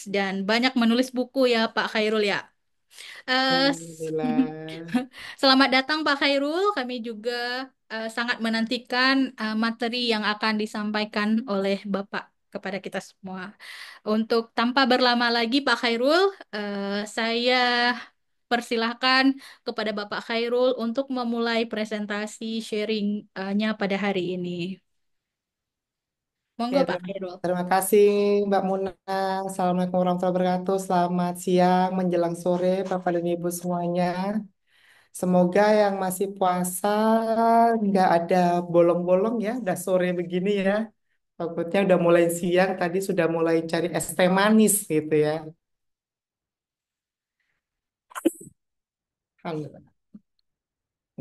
dan banyak menulis buku ya Pak Khairul ya. Eh, Alhamdulillah. Selamat datang Pak Khairul. Kami juga sangat menantikan materi yang akan disampaikan oleh Bapak kepada kita semua. Untuk tanpa berlama lagi Pak Khairul, saya persilahkan kepada Bapak Khairul untuk memulai presentasi sharing-nya pada hari ini. Ya, Monggo Pak Khairul. terima kasih Mbak Muna. Assalamualaikum warahmatullahi wabarakatuh. Selamat siang menjelang sore Bapak dan Ibu semuanya. Semoga yang masih puasa nggak ada bolong-bolong ya. Udah sore begini ya. Takutnya udah mulai siang, tadi sudah mulai cari es teh manis gitu ya. Halo.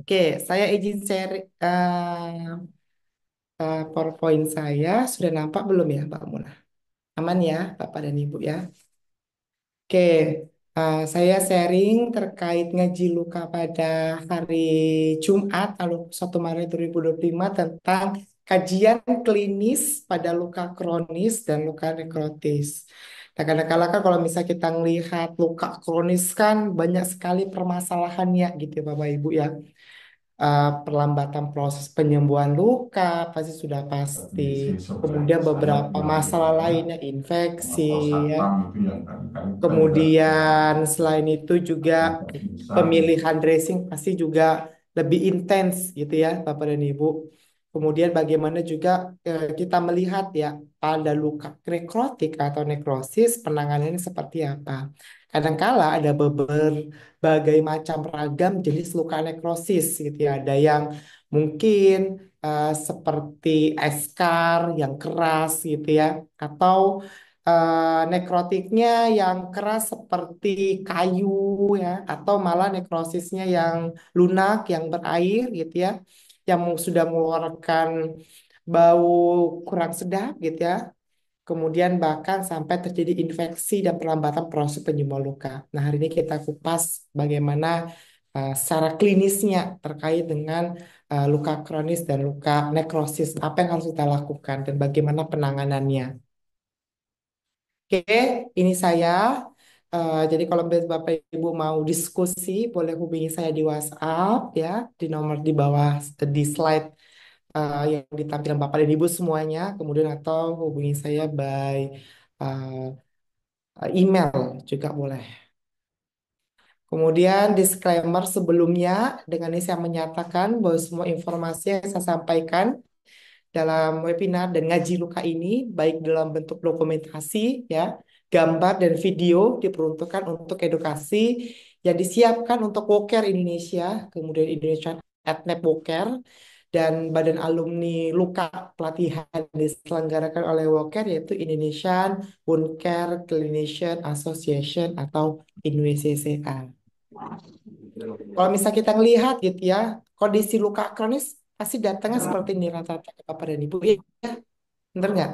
Oke, saya izin share PowerPoint saya. Sudah nampak belum ya Mbak Muna? Aman ya Bapak dan Ibu ya? Oke, saya sharing terkait ngaji luka pada hari Jumat, lalu 1 Maret 2025 tentang kajian klinis pada luka kronis dan luka nekrotis. Nah, kadang-kadang kan kalau misalnya kita melihat luka kronis kan banyak sekali permasalahannya gitu ya Bapak Ibu ya. Perlambatan proses penyembuhan luka pasti sudah pasti. Bisnis Kemudian saya beberapa pulang masalah kerja lainnya, infeksi atau ya. satpam itu yang kan udah Kemudian selain itu juga udah bisa gitu. pemilihan dressing pasti juga lebih intens gitu ya Bapak dan Ibu. Kemudian bagaimana juga kita melihat ya pada luka nekrotik atau nekrosis penanganannya seperti apa. Kadangkala ada berbagai macam ragam jenis luka nekrosis gitu ya. Ada yang mungkin seperti eskar yang keras gitu ya, atau nekrotiknya yang keras seperti kayu ya, atau malah nekrosisnya yang lunak, yang berair gitu ya, yang sudah mengeluarkan bau kurang sedap gitu ya. Kemudian bahkan sampai terjadi infeksi dan perlambatan proses penyembuhan luka. Nah, hari ini kita kupas bagaimana secara klinisnya terkait dengan luka kronis dan luka nekrosis, apa yang harus kita lakukan dan bagaimana penanganannya. Oke, ini saya. Jadi kalau Bapak Ibu mau diskusi, boleh hubungi saya di WhatsApp ya, di nomor di bawah di slide yang ditampilkan Bapak dan Ibu semuanya. Kemudian atau hubungi saya by email juga boleh. Kemudian disclaimer sebelumnya, dengan ini saya menyatakan bahwa semua informasi yang saya sampaikan dalam webinar dan ngaji luka ini, baik dalam bentuk dokumentasi, ya, gambar dan video diperuntukkan untuk edukasi yang disiapkan untuk Woker Indonesia, kemudian Indonesian Etnet Woker, dan Badan Alumni Luka pelatihan diselenggarakan oleh Woker, yaitu Indonesian Wound Care Clinician Association atau INWCCA. Kalau misalnya kita ngelihat gitu ya, kondisi luka kronis pasti datangnya seperti ini rata-rata ke Bapak dan Ibu. Ya, bener nggak?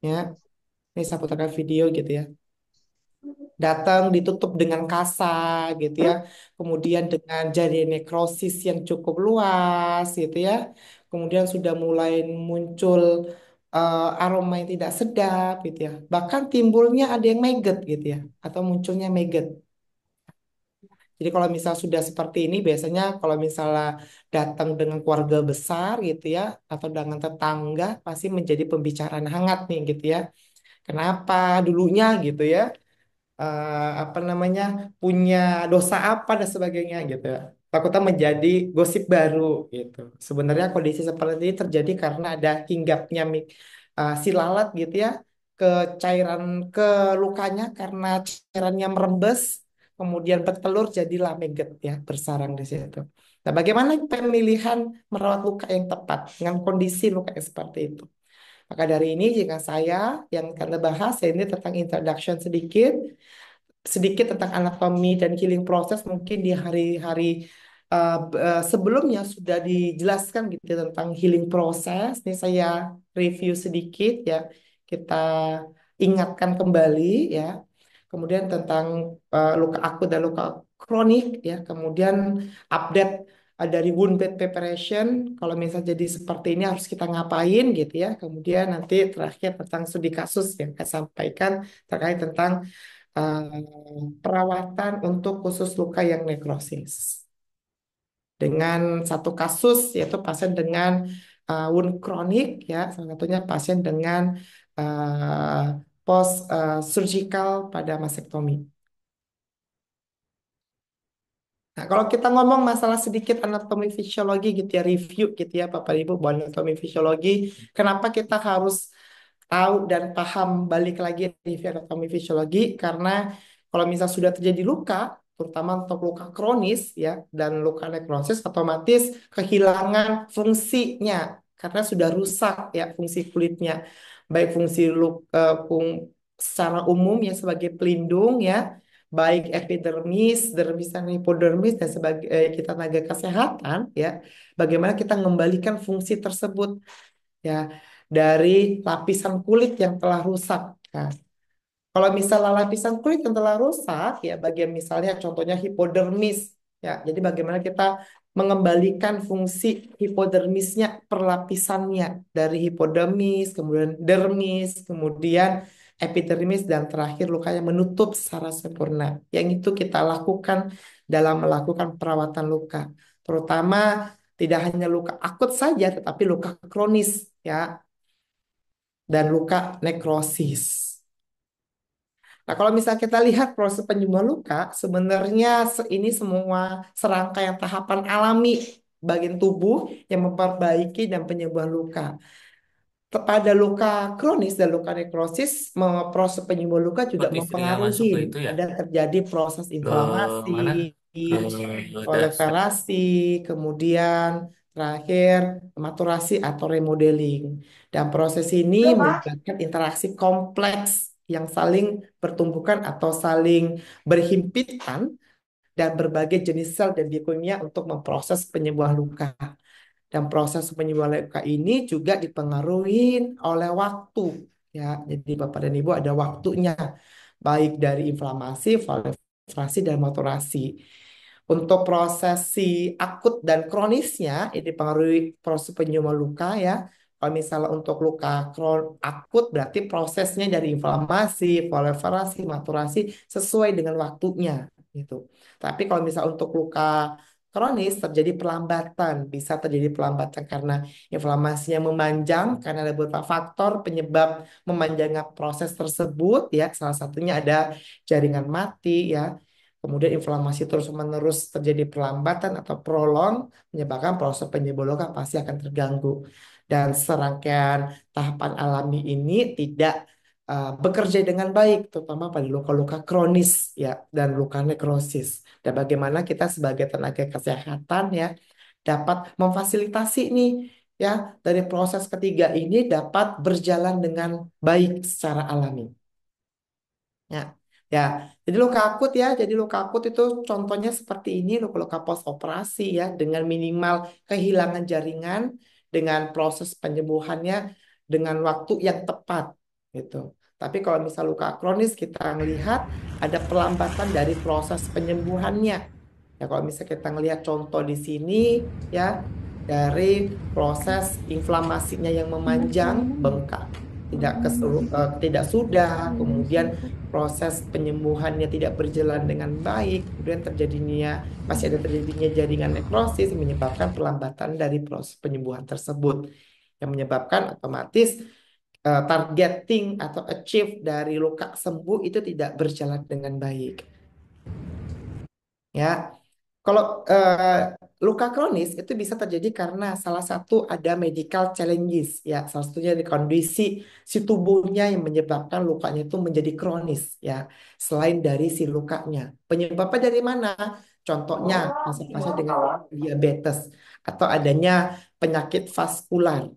Ya, ini saya putarkan video gitu ya. Datang ditutup dengan kasa gitu ya. Kemudian dengan jadi nekrosis yang cukup luas gitu ya. Kemudian sudah mulai muncul aroma yang tidak sedap gitu ya. Bahkan timbulnya ada yang maggot gitu ya. Atau munculnya maggot. Jadi kalau misal sudah seperti ini, biasanya kalau misalnya datang dengan keluarga besar gitu ya, atau dengan tetangga, pasti menjadi pembicaraan hangat nih gitu ya. Kenapa dulunya gitu ya, apa namanya, punya dosa apa dan sebagainya gitu ya. Takutnya menjadi gosip baru gitu. Sebenarnya kondisi seperti ini terjadi karena ada hinggapnya si lalat gitu ya ke cairan ke lukanya karena cairannya merembes kemudian bertelur jadilah maggot ya bersarang di situ. Nah, bagaimana pemilihan merawat luka yang tepat dengan kondisi luka yang seperti itu? Maka dari ini jika saya yang akan bahas ini tentang introduction sedikit, sedikit tentang anatomi dan healing proses mungkin di hari-hari sebelumnya sudah dijelaskan gitu ya tentang healing proses. Ini saya review sedikit ya. Kita ingatkan kembali ya. Kemudian tentang luka akut dan luka kronik ya. Kemudian update dari wound bed preparation, kalau misalnya jadi seperti ini harus kita ngapain gitu ya. Kemudian nanti terakhir tentang studi kasus yang saya sampaikan terkait tentang perawatan untuk khusus luka yang nekrosis. Dengan satu kasus yaitu pasien dengan wound kronik ya, salah satunya pasien dengan post surgical pada mastektomi. Nah, kalau kita ngomong masalah sedikit anatomi fisiologi gitu ya, review gitu ya Bapak Ibu, bahwa anatomi fisiologi, kenapa kita harus tahu dan paham balik lagi review anatomi fisiologi? Karena kalau misal sudah terjadi luka, terutama untuk luka kronis ya, dan luka nekrosis, otomatis kehilangan fungsinya karena sudah rusak ya fungsi kulitnya, baik fungsi secara umum ya sebagai pelindung ya, baik epidermis, dermis dan hipodermis dan sebagai kita tenaga kesehatan ya, bagaimana kita mengembalikan fungsi tersebut ya dari lapisan kulit yang telah rusak. Nah, kalau misalnya lapisan kulit yang telah rusak, ya bagian misalnya contohnya hipodermis, ya. Jadi bagaimana kita mengembalikan fungsi hipodermisnya per lapisannya dari hipodermis, kemudian dermis, kemudian epidermis dan terakhir luka yang menutup secara sempurna. Yang itu kita lakukan dalam melakukan perawatan luka, terutama tidak hanya luka akut saja, tetapi luka kronis, ya, dan luka nekrosis. Nah, kalau misalnya kita lihat proses penyembuhan luka, sebenarnya ini semua serangkaian tahapan alami bagian tubuh yang memperbaiki dan penyembuhan luka. Pada luka kronis dan luka nekrosis, proses penyembuhan luka juga Notifnya mempengaruhi masuk ke itu ya, ada terjadi proses ke inflamasi, mana, ke daftar. proliferasi, kemudian terakhir maturasi atau remodeling. Dan proses ini melibatkan interaksi kompleks yang saling bertumbukan atau saling berhimpitan dan berbagai jenis sel dan biokimia untuk memproses penyembuhan luka. Dan proses penyembuhan luka ini juga dipengaruhi oleh waktu. Ya, jadi Bapak dan Ibu ada waktunya, baik dari inflamasi, proliferasi, dan maturasi. Untuk proses si akut dan kronisnya, ini dipengaruhi proses penyembuhan luka ya. Kalau misalnya untuk luka akut berarti prosesnya dari inflamasi, proliferasi, maturasi sesuai dengan waktunya gitu. Tapi kalau misalnya untuk luka kronis terjadi perlambatan, bisa terjadi perlambatan karena inflamasinya memanjang karena ada beberapa faktor penyebab memanjangnya proses tersebut ya. Salah satunya ada jaringan mati ya. Kemudian inflamasi terus-menerus terjadi perlambatan atau prolong menyebabkan proses penyembuhan luka pasti akan terganggu. Dan serangkaian tahapan alami ini tidak bekerja dengan baik, terutama pada luka-luka kronis ya dan luka nekrosis. Dan bagaimana kita sebagai tenaga kesehatan ya dapat memfasilitasi nih ya dari proses ketiga ini dapat berjalan dengan baik secara alami. Ya, ya. Jadi luka akut ya. Jadi luka akut itu contohnya seperti ini, luka-luka post operasi ya, dengan minimal kehilangan jaringan, dengan proses penyembuhannya dengan waktu yang tepat gitu. Tapi kalau misal luka kronis kita melihat ada perlambatan dari proses penyembuhannya. Ya kalau misalnya kita ngelihat contoh di sini ya dari proses inflamasinya yang memanjang, bengkak tidak sudah, kemudian proses penyembuhannya tidak berjalan dengan baik, kemudian masih ada terjadinya jaringan nekrosis yang menyebabkan perlambatan dari proses penyembuhan tersebut, yang menyebabkan otomatis targeting atau achieve dari luka sembuh itu tidak berjalan dengan baik. Ya, kalau luka kronis itu bisa terjadi karena salah satu ada medical challenges ya, salah satunya di kondisi si tubuhnya yang menyebabkan lukanya itu menjadi kronis ya. Selain dari si lukanya, penyebabnya dari mana? Contohnya pasien-pasien dengan diabetes atau adanya penyakit vaskular.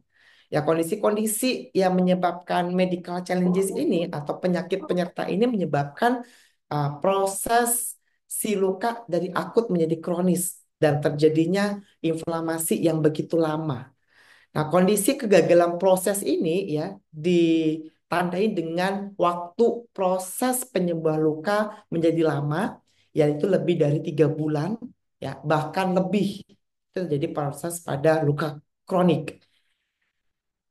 Ya, kondisi-kondisi yang menyebabkan medical challenges ini atau penyakit penyerta ini menyebabkan proses si luka dari akut menjadi kronis dan terjadinya inflamasi yang begitu lama. Nah, kondisi kegagalan proses ini ya ditandai dengan waktu proses penyembuhan luka menjadi lama, yaitu lebih dari 3 bulan, ya bahkan lebih. itu terjadi proses pada luka kronik.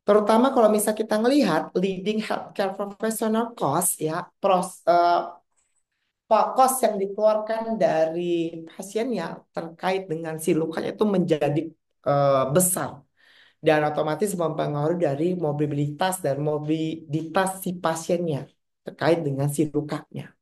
Terutama kalau misal kita ngelihat leading healthcare professional cost ya, cost yang dikeluarkan dari pasiennya terkait dengan si lukanya itu menjadi besar dan otomatis mempengaruhi dari mobilitas si pasiennya terkait dengan si lukanya.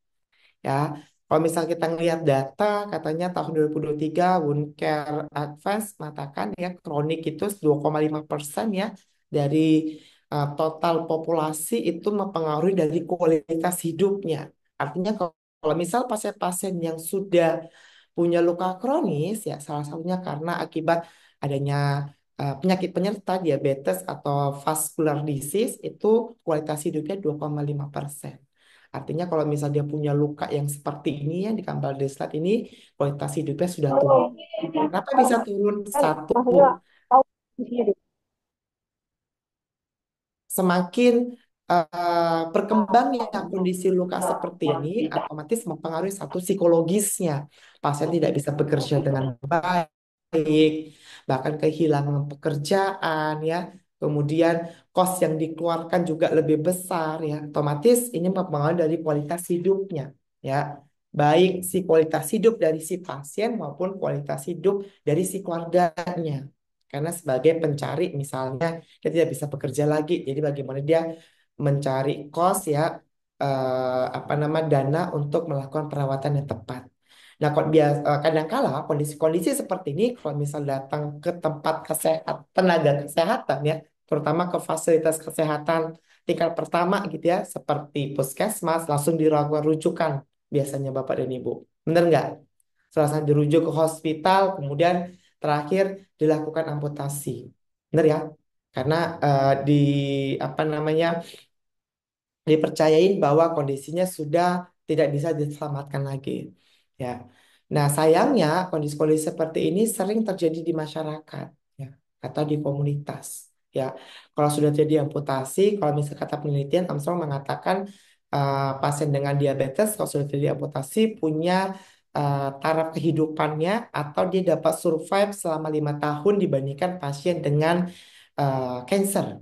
Ya, kalau misal kita ngelihat data, katanya tahun 2023 Wound Care Advance mengatakan ya kronik itu 2,5% ya dari total populasi itu mempengaruhi dari kualitas hidupnya. Artinya kalau misal pasien-pasien yang sudah punya luka kronis ya salah satunya karena akibat adanya penyakit penyerta diabetes atau vascular disease itu kualitas hidupnya 2,5%. Artinya kalau misalnya dia punya luka yang seperti ini ya di gambar di slide ini kualitas hidupnya sudah turun. Kenapa bisa turun? Satu, semakin berkembangnya kondisi luka seperti ini otomatis mempengaruhi satu psikologisnya. Pasien tidak bisa bekerja dengan baik, bahkan kehilangan pekerjaan ya. Kemudian kos yang dikeluarkan juga lebih besar ya. Otomatis ini mempengaruhi dari kualitas hidupnya ya. Baik si kualitas hidup dari si pasien maupun kualitas hidup dari si keluarganya. Karena sebagai pencari misalnya dia tidak bisa bekerja lagi. Jadi bagaimana dia mencari kos ya apa nama dana untuk melakukan perawatan yang tepat. Nah, kok kadangkala kondisi-kondisi seperti ini kalau misal datang ke tempat tenaga kesehatan ya, terutama ke fasilitas kesehatan tingkat pertama gitu ya, seperti puskesmas langsung dilakukan rujukan biasanya Bapak dan Ibu. Benar nggak? Selesai dirujuk ke hospital, kemudian terakhir dilakukan amputasi. Benar ya? Karena di apa namanya dipercayain bahwa kondisinya sudah tidak bisa diselamatkan lagi. Ya. Nah, sayangnya kondisi-kondisi seperti ini sering terjadi di masyarakat ya atau di komunitas. Ya, kalau sudah jadi amputasi, kalau misalnya kata penelitian, Armstrong mengatakan pasien dengan diabetes kalau sudah jadi amputasi punya taraf kehidupannya atau dia dapat survive selama 5 tahun dibandingkan pasien dengan cancer.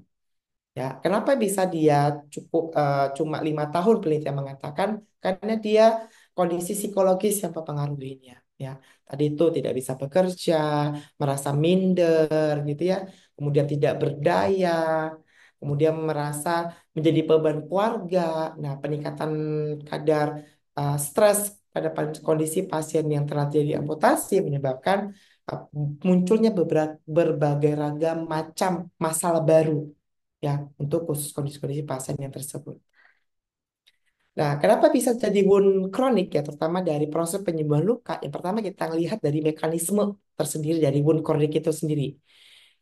Ya, kenapa bisa dia cuma 5 tahun penelitian mengatakan karena dia kondisi psikologis yang mempengaruhinya. Ya, tadi itu tidak bisa bekerja, merasa minder, gitu ya, kemudian tidak berdaya, kemudian merasa menjadi beban keluarga. Nah, peningkatan kadar stres pada kondisi pasien yang telah jadi amputasi menyebabkan uh, munculnya berbagai ragam macam masalah baru ya untuk khusus kondisi-kondisi pasien yang tersebut. Nah, kenapa bisa jadi wound kronik ya, terutama dari proses penyembuhan luka. Yang pertama kita lihat dari mekanisme tersendiri dari wound kronik itu sendiri.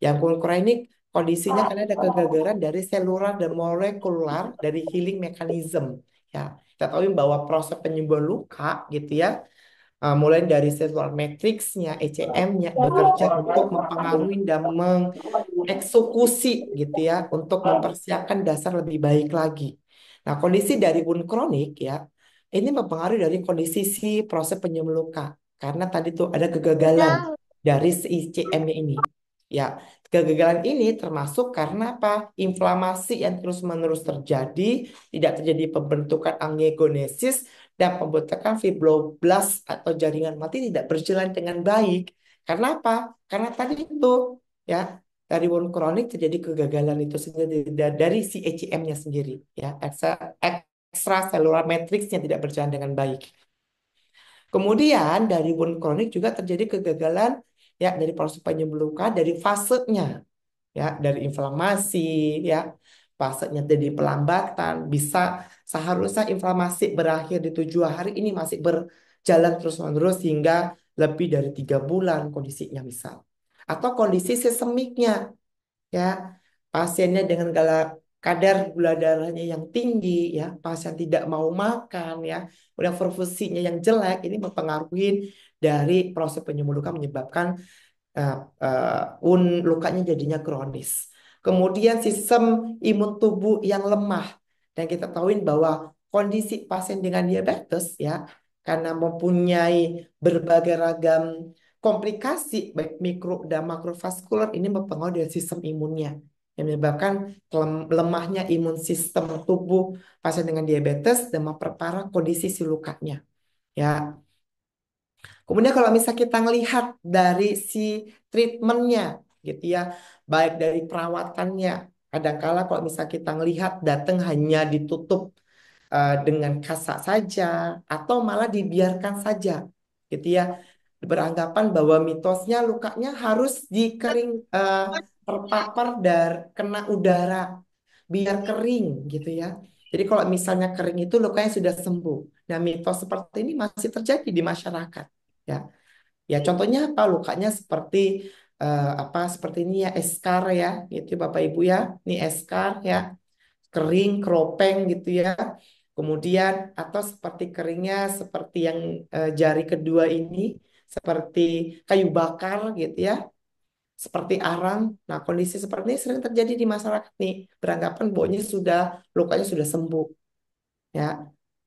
Yang wound kronik kondisinya karena ada kegagalan dari selular dan molekular dari healing mechanism. Ya, kita tahu bahwa proses penyembuhan luka gitu ya, mulai dari selular matrixnya, ECM-nya bekerja untuk mempengaruhi dan eksekusi gitu ya untuk mempersiapkan dasar lebih baik lagi. Nah, kondisi dari wound kronik ya, ini mempengaruhi dari kondisi si proses penyembuhan luka. Karena tadi tuh ada kegagalan dari si ICM-nya ini. Ya, kegagalan ini termasuk karena apa? Inflamasi yang terus-menerus terjadi, tidak terjadi pembentukan angiogenesis dan pembentukan fibroblast atau jaringan mati tidak berjalan dengan baik. Karena apa? Karena tadi itu ya dari wound kronik terjadi kegagalan itu sendiri dari si ECM-nya sendiri ya extracellular matrix-nya tidak berjalan dengan baik. Kemudian dari wound kronik juga terjadi kegagalan ya dari proses penyembuhan luka dari fasenya ya dari inflamasi ya fasenya jadi pelambatan bisa seharusnya inflamasi berakhir di 7 hari ini masih berjalan terus-menerus hingga lebih dari 3 bulan kondisinya misal atau kondisi sistemiknya ya pasiennya dengan kadar gula darahnya yang tinggi ya pasien tidak mau makan ya udah perfusinya yang jelek ini mempengaruhi dari proses penyembuhan luka menyebabkan eh, lukanya jadinya kronis. Kemudian sistem imun tubuh yang lemah dan kita tahuin bahwa kondisi pasien dengan diabetes ya karena mempunyai berbagai ragam komplikasi baik mikro dan makrovaskular ini mempengaruhi dari sistem imunnya yang menyebabkan lemahnya imun sistem tubuh pasien dengan diabetes dan memperparah kondisi si lukanya. Ya, kemudian kalau misalnya kita ngelihat dari si treatmentnya gitu ya, baik dari perawatannya, kadangkala kalau misalnya kita ngelihat datang hanya ditutup dengan kasak saja atau malah dibiarkan saja gitu ya. Beranggapan bahwa mitosnya lukanya harus dikering terpapar dan kena udara biar kering gitu ya. Jadi kalau misalnya kering itu lukanya sudah sembuh. Nah, mitos seperti ini masih terjadi di masyarakat ya. Ya contohnya apa? Lukanya seperti apa seperti ini ya, eskar ya, gitu Bapak Ibu ya. Ini eskar ya, kering, keropeng gitu ya. Kemudian atau seperti keringnya seperti yang jari kedua ini, seperti kayu bakar gitu ya, seperti arang. Nah, kondisi seperti ini sering terjadi di masyarakat nih. Beranggapan bahwa sudah lukanya sudah sembuh ya.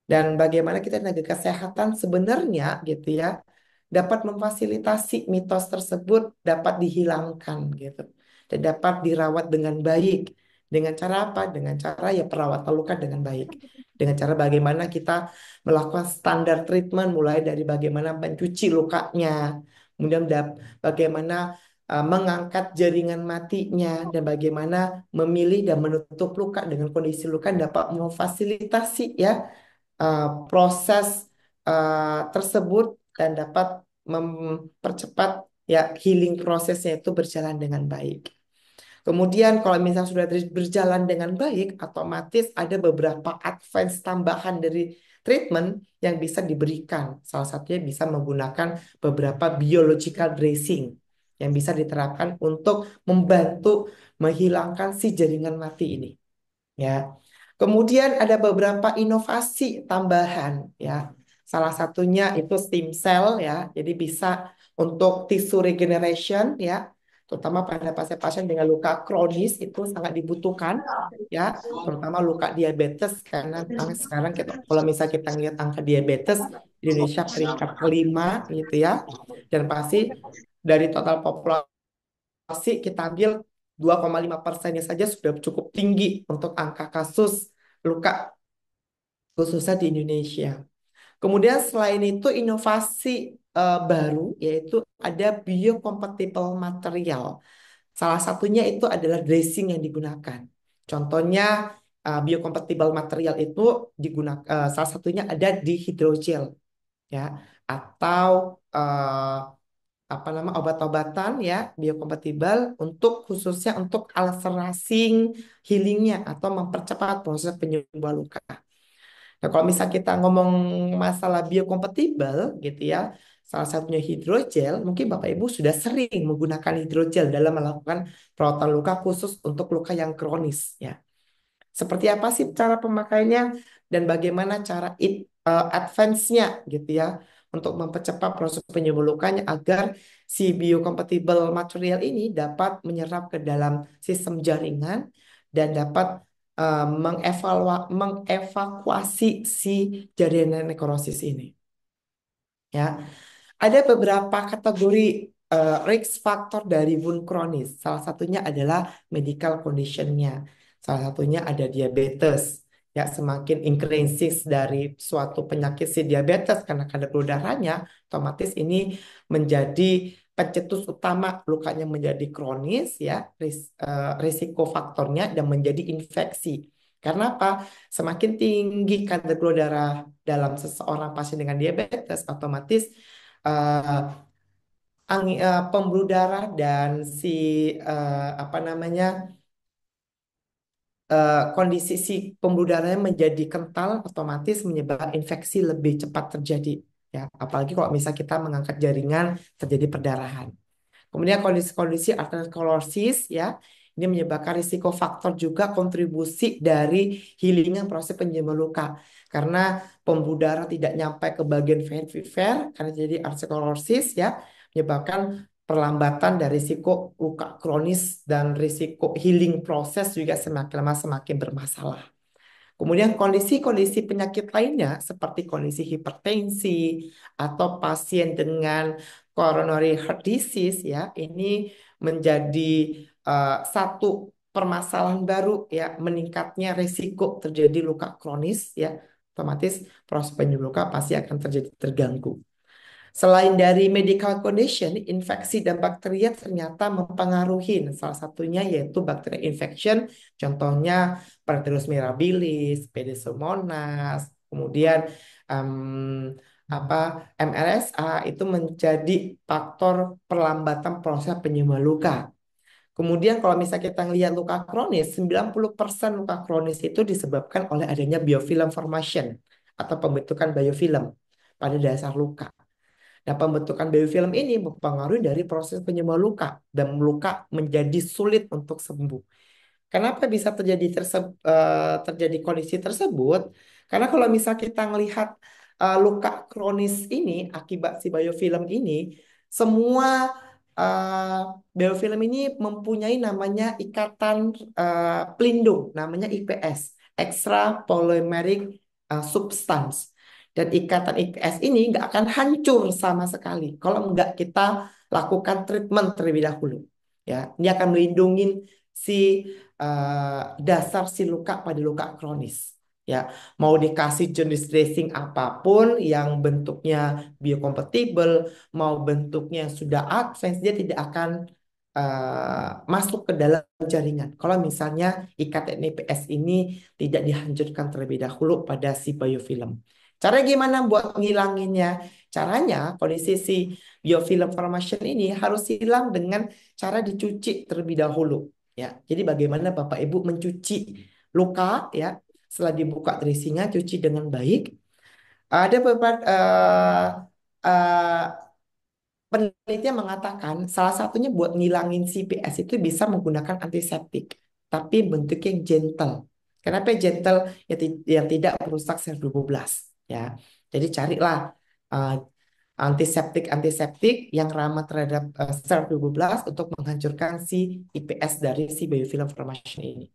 Dan bagaimana kita tenaga kesehatan sebenarnya gitu ya dapat memfasilitasi mitos tersebut dapat dihilangkan gitu dan dapat dirawat dengan baik. Dengan cara apa? Dengan cara ya perawatan luka dengan baik. Dengan cara bagaimana kita melakukan standar treatment mulai dari bagaimana mencuci lukanya, kemudian bagaimana mengangkat jaringan matinya dan bagaimana memilih dan menutup luka dengan kondisi luka yang dapat memfasilitasi ya proses tersebut dan dapat mempercepat ya healing prosesnya itu berjalan dengan baik. Kemudian kalau misalnya sudah berjalan dengan baik, otomatis ada beberapa advance tambahan dari treatment yang bisa diberikan. Salah satunya bisa menggunakan beberapa biological dressing yang bisa diterapkan untuk membantu menghilangkan si jaringan mati ini. Ya. Kemudian ada beberapa inovasi tambahan ya. Salah satunya itu stem cell ya. Jadi bisa untuk tissue regeneration ya, terutama pada pasien-pasien dengan luka kronis itu sangat dibutuhkan ya, terutama luka diabetes karena sekarang kita kalau misalnya kita lihat angka diabetes Indonesia peringkat kelima gitu ya. Dan pasti dari total populasi kita ambil 2,5%-nya saja sudah cukup tinggi untuk angka kasus luka khususnya di Indonesia. Kemudian selain itu inovasi baru yaitu ada biocompatible material. Salah satunya itu adalah dressing yang digunakan. Contohnya biocompatible material itu digunakan salah satunya ada di hidrogel ya atau apa nama obat-obatan ya biokompatibel untuk khususnya untuk ulcerasing healingnya atau mempercepat proses penyembuhan luka. Nah, kalau misal kita ngomong masalah biokompatibel gitu ya, salah satunya hidrogel, mungkin Bapak Ibu sudah sering menggunakan hidrogel dalam melakukan perawatan luka khusus untuk luka yang kronis ya. Seperti apa sih cara pemakaiannya dan bagaimana cara advance-nya gitu ya untuk mempercepat proses penyembuhan lukanya agar si biocompatible material ini dapat menyerap ke dalam sistem jaringan dan dapat mengevakuasi si jaringan nekrosis ini. Ya, ada beberapa kategori risk factor dari wound kronis. Salah satunya adalah medical condition-nya. Salah satunya ada diabetes. Ya, semakin increases dari suatu penyakit si diabetes karena kadar gula darahnya, otomatis ini menjadi pencetus utama lukanya menjadi kronis ya, risiko faktornya dan menjadi infeksi. Karena apa? Semakin tinggi kadar gula darah dalam seseorang pasien dengan diabetes, otomatis eh, pembuluh darah dan si apa namanya kondisi si pembuluh darahnya menjadi kental, otomatis menyebabkan infeksi lebih cepat terjadi. Ya, apalagi kalau misalnya kita mengangkat jaringan terjadi perdarahan. Kemudian kondisi-kondisi arteriosklerosis ya, ini menyebabkan risiko faktor juga kontribusi dari healingan proses penyembuhan luka. Karena pembuluh darah tidak nyampe ke bagian perifer karena jadi arteriosklerosis ya, menyebabkan perlambatan dari risiko luka kronis dan risiko healing proses juga semakin lama semakin bermasalah. Kemudian kondisi-kondisi penyakit lainnya seperti kondisi hipertensi atau pasien dengan coronary heart disease ya, ini menjadi satu permasalahan baru ya, meningkatnya risiko terjadi luka kronis ya, otomatis proses penyembuhan luka pasti akan terjadi terganggu. Selain dari medical condition, infeksi dan bakteria ternyata mempengaruhi. Salah satunya yaitu bakteri infection, contohnya Bacillus mirabilis, Pseudomonas, kemudian em, MRSA itu menjadi faktor perlambatan proses penyembuhan luka. Kemudian kalau misalnya kita lihat luka kronis, 90% luka kronis itu disebabkan oleh adanya biofilm formation atau pembentukan biofilm pada dasar luka. Nah, pembentukan biofilm ini mempengaruhi dari proses penyembuhan luka dan luka menjadi sulit untuk sembuh. Kenapa bisa terjadi kondisi tersebut? Karena kalau misal kita melihat luka kronis ini akibat si biofilm ini, semua uh, biofilm ini mempunyai namanya ikatan pelindung, namanya IPS, extra polymeric substance. Dan ikatan IPS ini nggak akan hancur sama sekali kalau nggak kita lakukan treatment terlebih dahulu. Ya, ini akan melindungi si dasar si luka pada luka kronis. Ya, mau dikasih jenis dressing apapun yang bentuknya biocompatible, mau bentuknya yang sudah advance, dia tidak akan masuk ke dalam jaringan. Kalau misalnya ikatan IPS ini tidak dihancurkan terlebih dahulu pada si biofilm. Cara gimana buat ngilanginnya? Caranya kondisi si biofilm formation ini harus hilang dengan cara dicuci terlebih dahulu. Ya, jadi bagaimana Bapak Ibu mencuci luka ya setelah dibuka dressingnya, cuci dengan baik. Ada beberapa eh, penelitian mengatakan salah satunya buat ngilangin CPS itu bisa menggunakan antiseptik, tapi bentuknya yang gentle. Kenapa gentle? Yang tidak merusak sel tubuh ya. Jadi carilah eh, antiseptik yang ramah terhadap sel tubuh untuk menghancurkan si IPS dari si biofilm formation ini.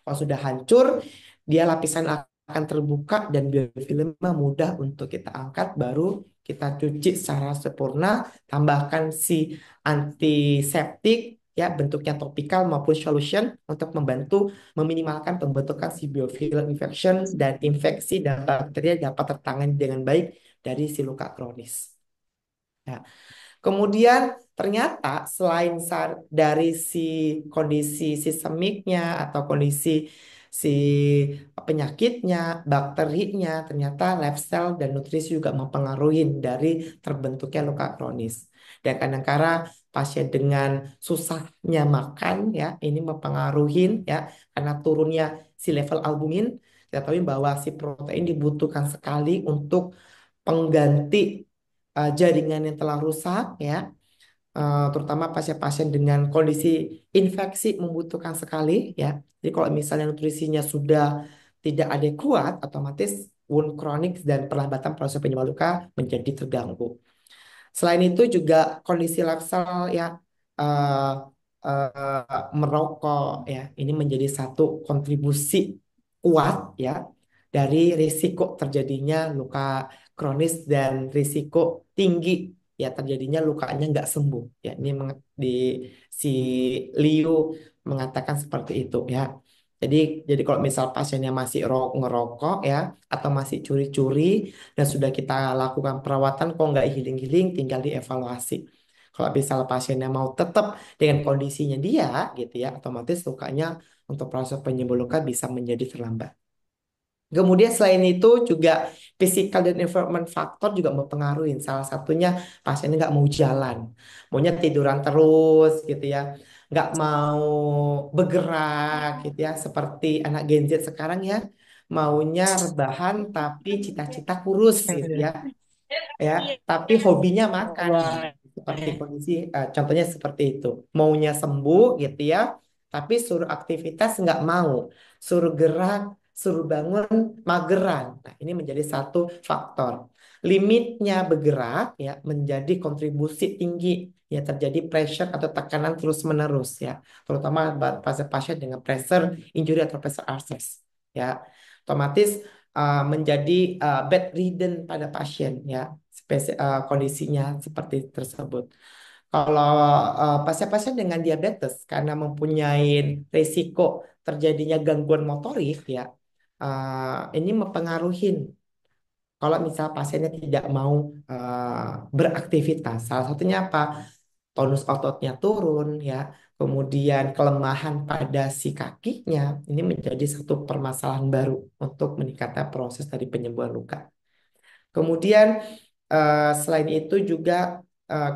Kalau sudah hancur, dia lapisan akan terbuka dan biofilmnya mudah untuk kita angkat, baru kita cuci secara sempurna, tambahkan si antiseptik ya bentuknya topikal maupun solution untuk membantu meminimalkan pembentukan si biofilm infection dan infeksi dan bakteri dapat tertangani dengan baik dari si luka kronis. Ya. Kemudian ternyata selain dari si kondisi sistemiknya atau kondisi si penyakitnya, bakterinya, ternyata lifestyle dan nutrisi juga mempengaruhi dari terbentuknya luka kronis. Dan kadang-kala pasien dengan susahnya makan ya, ini mempengaruhi ya karena turunnya si level albumin. Kita tahu bahwa si protein dibutuhkan sekali untuk pengganti jaringan yang telah rusak ya, terutama pasien-pasien dengan kondisi infeksi membutuhkan sekali ya. Jadi kalau misalnya nutrisinya sudah tidak adekuat, otomatis wound kronik dan perlambatan proses penyembuhan luka menjadi terganggu. Selain itu juga kondisi lifestyle ya, eh, merokok ya, ini menjadi satu kontribusi kuat ya dari risiko terjadinya luka kronis dan risiko tinggi ya terjadinya lukanya nggak sembuh ya. Ini di si Liu mengatakan seperti itu ya. Jadi jadi kalau misal pasiennya masih ngerokok ya atau masih curi-curi dan sudah kita lakukan perawatan kok nggak healing-healing, tinggal dievaluasi. Kalau misal pasiennya mau tetap dengan kondisinya dia gitu ya, otomatis lukanya untuk proses penyembuhan luka bisa menjadi terlambat. Kemudian selain itu juga physical dan environment factor juga mempengaruhi. Salah satunya pasiennya nggak mau jalan, maunya tiduran terus gitu ya, nggak mau bergerak gitu ya, seperti anak Gen Z sekarang ya, maunya rebahan tapi cita-cita kurus gitu ya, ya, tapi hobinya makan. Nah, seperti kondisi, contohnya seperti itu. Maunya sembuh gitu ya, tapi suruh aktivitas nggak mau, suruh gerak, suruh bangun, mageran. Nah, ini menjadi satu faktor. Limitnya bergerak ya menjadi kontribusi tinggi ya terjadi pressure atau tekanan terus-menerus ya, terutama pada pasien dengan pressure injury atau pressure ulcers. ya otomatis menjadi bedridden pada pasien ya kondisinya seperti tersebut. Kalau pasien-pasien dengan diabetes karena mempunyai risiko terjadinya gangguan motorik ya ini mempengaruhi kalau misal pasiennya tidak mau beraktivitas. Salah satunya apa? Tonus ototnya turun ya, kemudian kelemahan pada si kakinya ini menjadi satu permasalahan baru untuk meningkatkan proses dari penyembuhan luka. Kemudian selain itu juga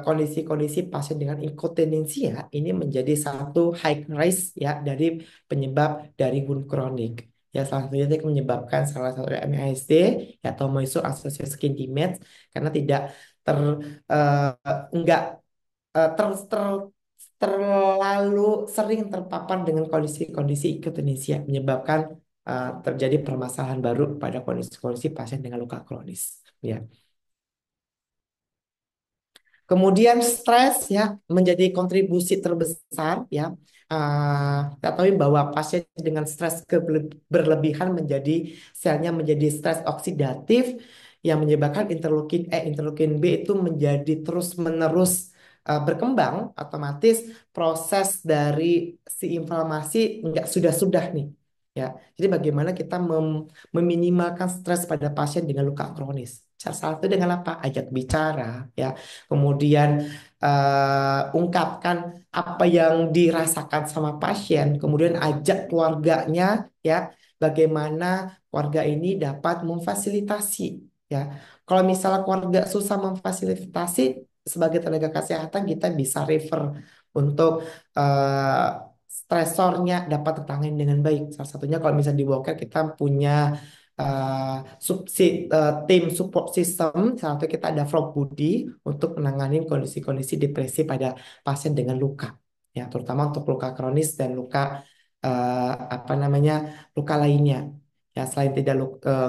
kondisi-kondisi pasien dengan inkontinensia ini menjadi satu high risk ya dari penyebab dari wound kronik. Ya salah satunya itu menyebabkan salah satu MASD ya, atau Moisture Associated Skin Damage karena tidak ter enggak terlalu sering terpapar dengan kondisi-kondisi inkontinensia menyebabkan terjadi permasalahan baru pada kondisi-kondisi pasien dengan luka kronis. Ya. Kemudian stres ya menjadi kontribusi terbesar ya. Kita tahu bahwa pasien dengan stres berlebihan menjadi selnya menjadi stres oksidatif yang menyebabkan interleukin B itu menjadi terus-menerus berkembang, otomatis proses dari si inflamasi nggak sudah-sudah nih. Ya, jadi bagaimana kita meminimalkan stres pada pasien dengan luka kronis? Salah satu dengan apa? Ajak bicara, ya. Kemudian ungkapkan apa yang dirasakan sama pasien, kemudian ajak keluarganya, ya, bagaimana keluarga ini dapat memfasilitasi, ya. Kalau misalnya keluarga susah memfasilitasi, sebagai tenaga kesehatan kita bisa refer untuk eh, stresornya dapat tertangani dengan baik. Salah satunya kalau misalnya di Walker kita punya eh, tim support system, salah satu kita ada Frog Budi untuk menangani kondisi-kondisi depresi pada pasien dengan luka, ya terutama untuk luka kronis dan luka apa namanya luka lainnya. Ya selain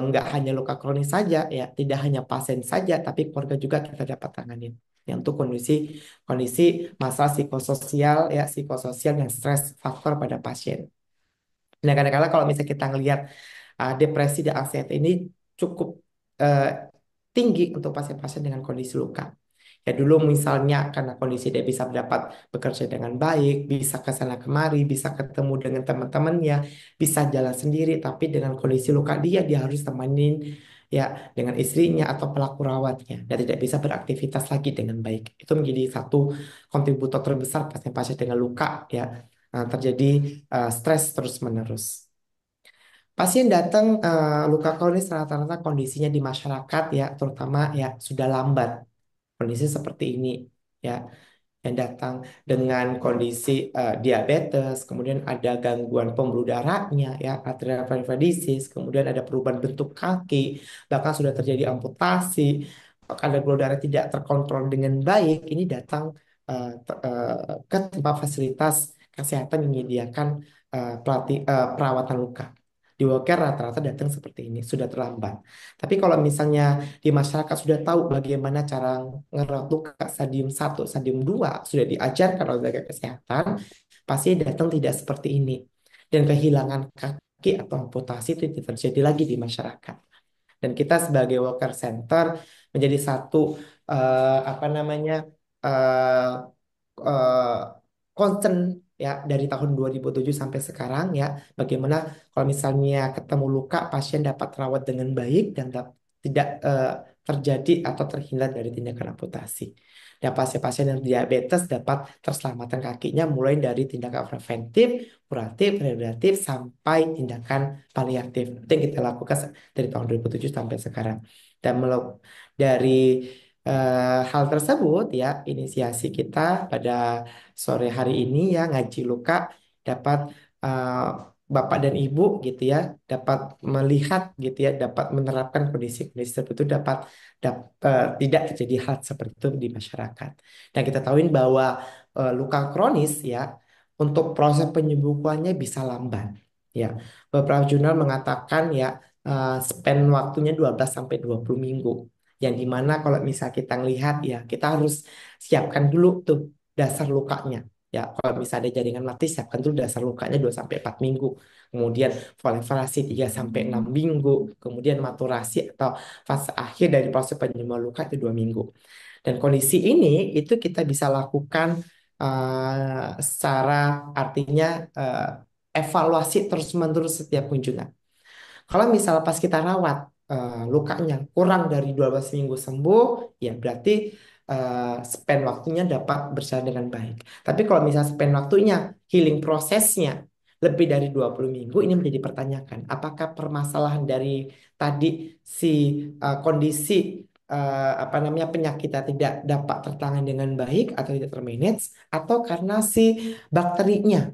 nggak hanya luka kronis saja, ya tidak hanya pasien saja, tapi keluarga juga kita dapat tangani. Ya, untuk kondisi kondisi masalah psikososial ya psikososial dan stres faktor pada pasien. Nah, kadang-kadang kalau misalnya kita ngelihat depresi dan anxiety ini cukup eh, tinggi untuk pasien-pasien dengan kondisi luka. Ya dulu misalnya karena kondisi dia bisa dapat bekerja dengan baik, bisa ke sana kemari, bisa ketemu dengan teman-temannya, bisa jalan sendiri, tapi dengan kondisi luka dia harus temenin ya dengan istrinya atau pelaku rawatnya dan tidak bisa beraktivitas lagi dengan baik. Itu menjadi satu kontributor terbesar pasien-pasien dengan luka ya terjadi stres terus-menerus. Pasien datang luka kronis rata-rata kondisinya di masyarakat ya terutama ya sudah lambat kondisi seperti ini ya yang datang dengan kondisi diabetes, kemudian ada gangguan pembuluh darahnya ya arterial peripheral disease, kemudian ada perubahan bentuk kaki, bahkan sudah terjadi amputasi, karena pembuluh darah tidak terkontrol dengan baik, ini datang ke tempat fasilitas kesehatan yang menyediakan perawatan luka. Di Walker rata-rata datang seperti ini, sudah terlambat. Tapi kalau misalnya di masyarakat sudah tahu bagaimana cara ngerawat luka stadium 1, stadium 2 sudah diajarkan oleh tenaga kesehatan, pasti datang tidak seperti ini. Dan kehilangan kaki atau amputasi itu tidak terjadi lagi di masyarakat. Dan kita sebagai Walker Center menjadi satu apa namanya eh, eh, concern ya dari tahun 2007 sampai sekarang ya bagaimana kalau misalnya ketemu luka pasien dapat rawat dengan baik dan tidak terjadi atau terhindar dari tindakan amputasi. Dan pasien-pasien yang diabetes dapat terselamatkan kakinya mulai dari tindakan preventif, kuratif, rehabilitatif sampai tindakan paliatif. Itu yang kita lakukan dari tahun 2007 sampai sekarang. Dan dari hal tersebut ya inisiasi kita pada sore hari ini ya ngaji luka dapat eh, Bapak dan Ibu gitu ya dapat melihat gitu ya dapat menerapkan kondisi-kondisi seperti itu tidak terjadi hal seperti itu di masyarakat. Dan kita tahuin bahwa luka kronis ya untuk proses penyembuhannya bisa lambat ya. Beberapa jurnal mengatakan ya span waktunya 12 sampai 20 minggu. Yang dimana kalau misal kita ngelihat ya kita harus siapkan dulu tuh dasar lukanya. Ya, kalau misalnya ada jaringan mati, siapkan dulu dasar lukanya 2 sampai 4 minggu. Kemudian proliferasi 3 sampai 6 minggu. Kemudian maturasi atau fase akhir dari proses penyembuhan luka itu 2 minggu. Dan kondisi ini itu kita bisa lakukan secara artinya evaluasi terus-menerus setiap kunjungan. Kalau misal pas kita rawat lukanya kurang dari 12 minggu sembuh, ya berarti span waktunya dapat berjalan dengan baik. Tapi kalau misal span waktunya, healing prosesnya lebih dari 20 minggu, ini menjadi pertanyaan. Apakah permasalahan dari tadi si kondisi apa namanya penyakitnya tidak dapat tertangani dengan baik atau tidak termanage, atau karena si bakterinya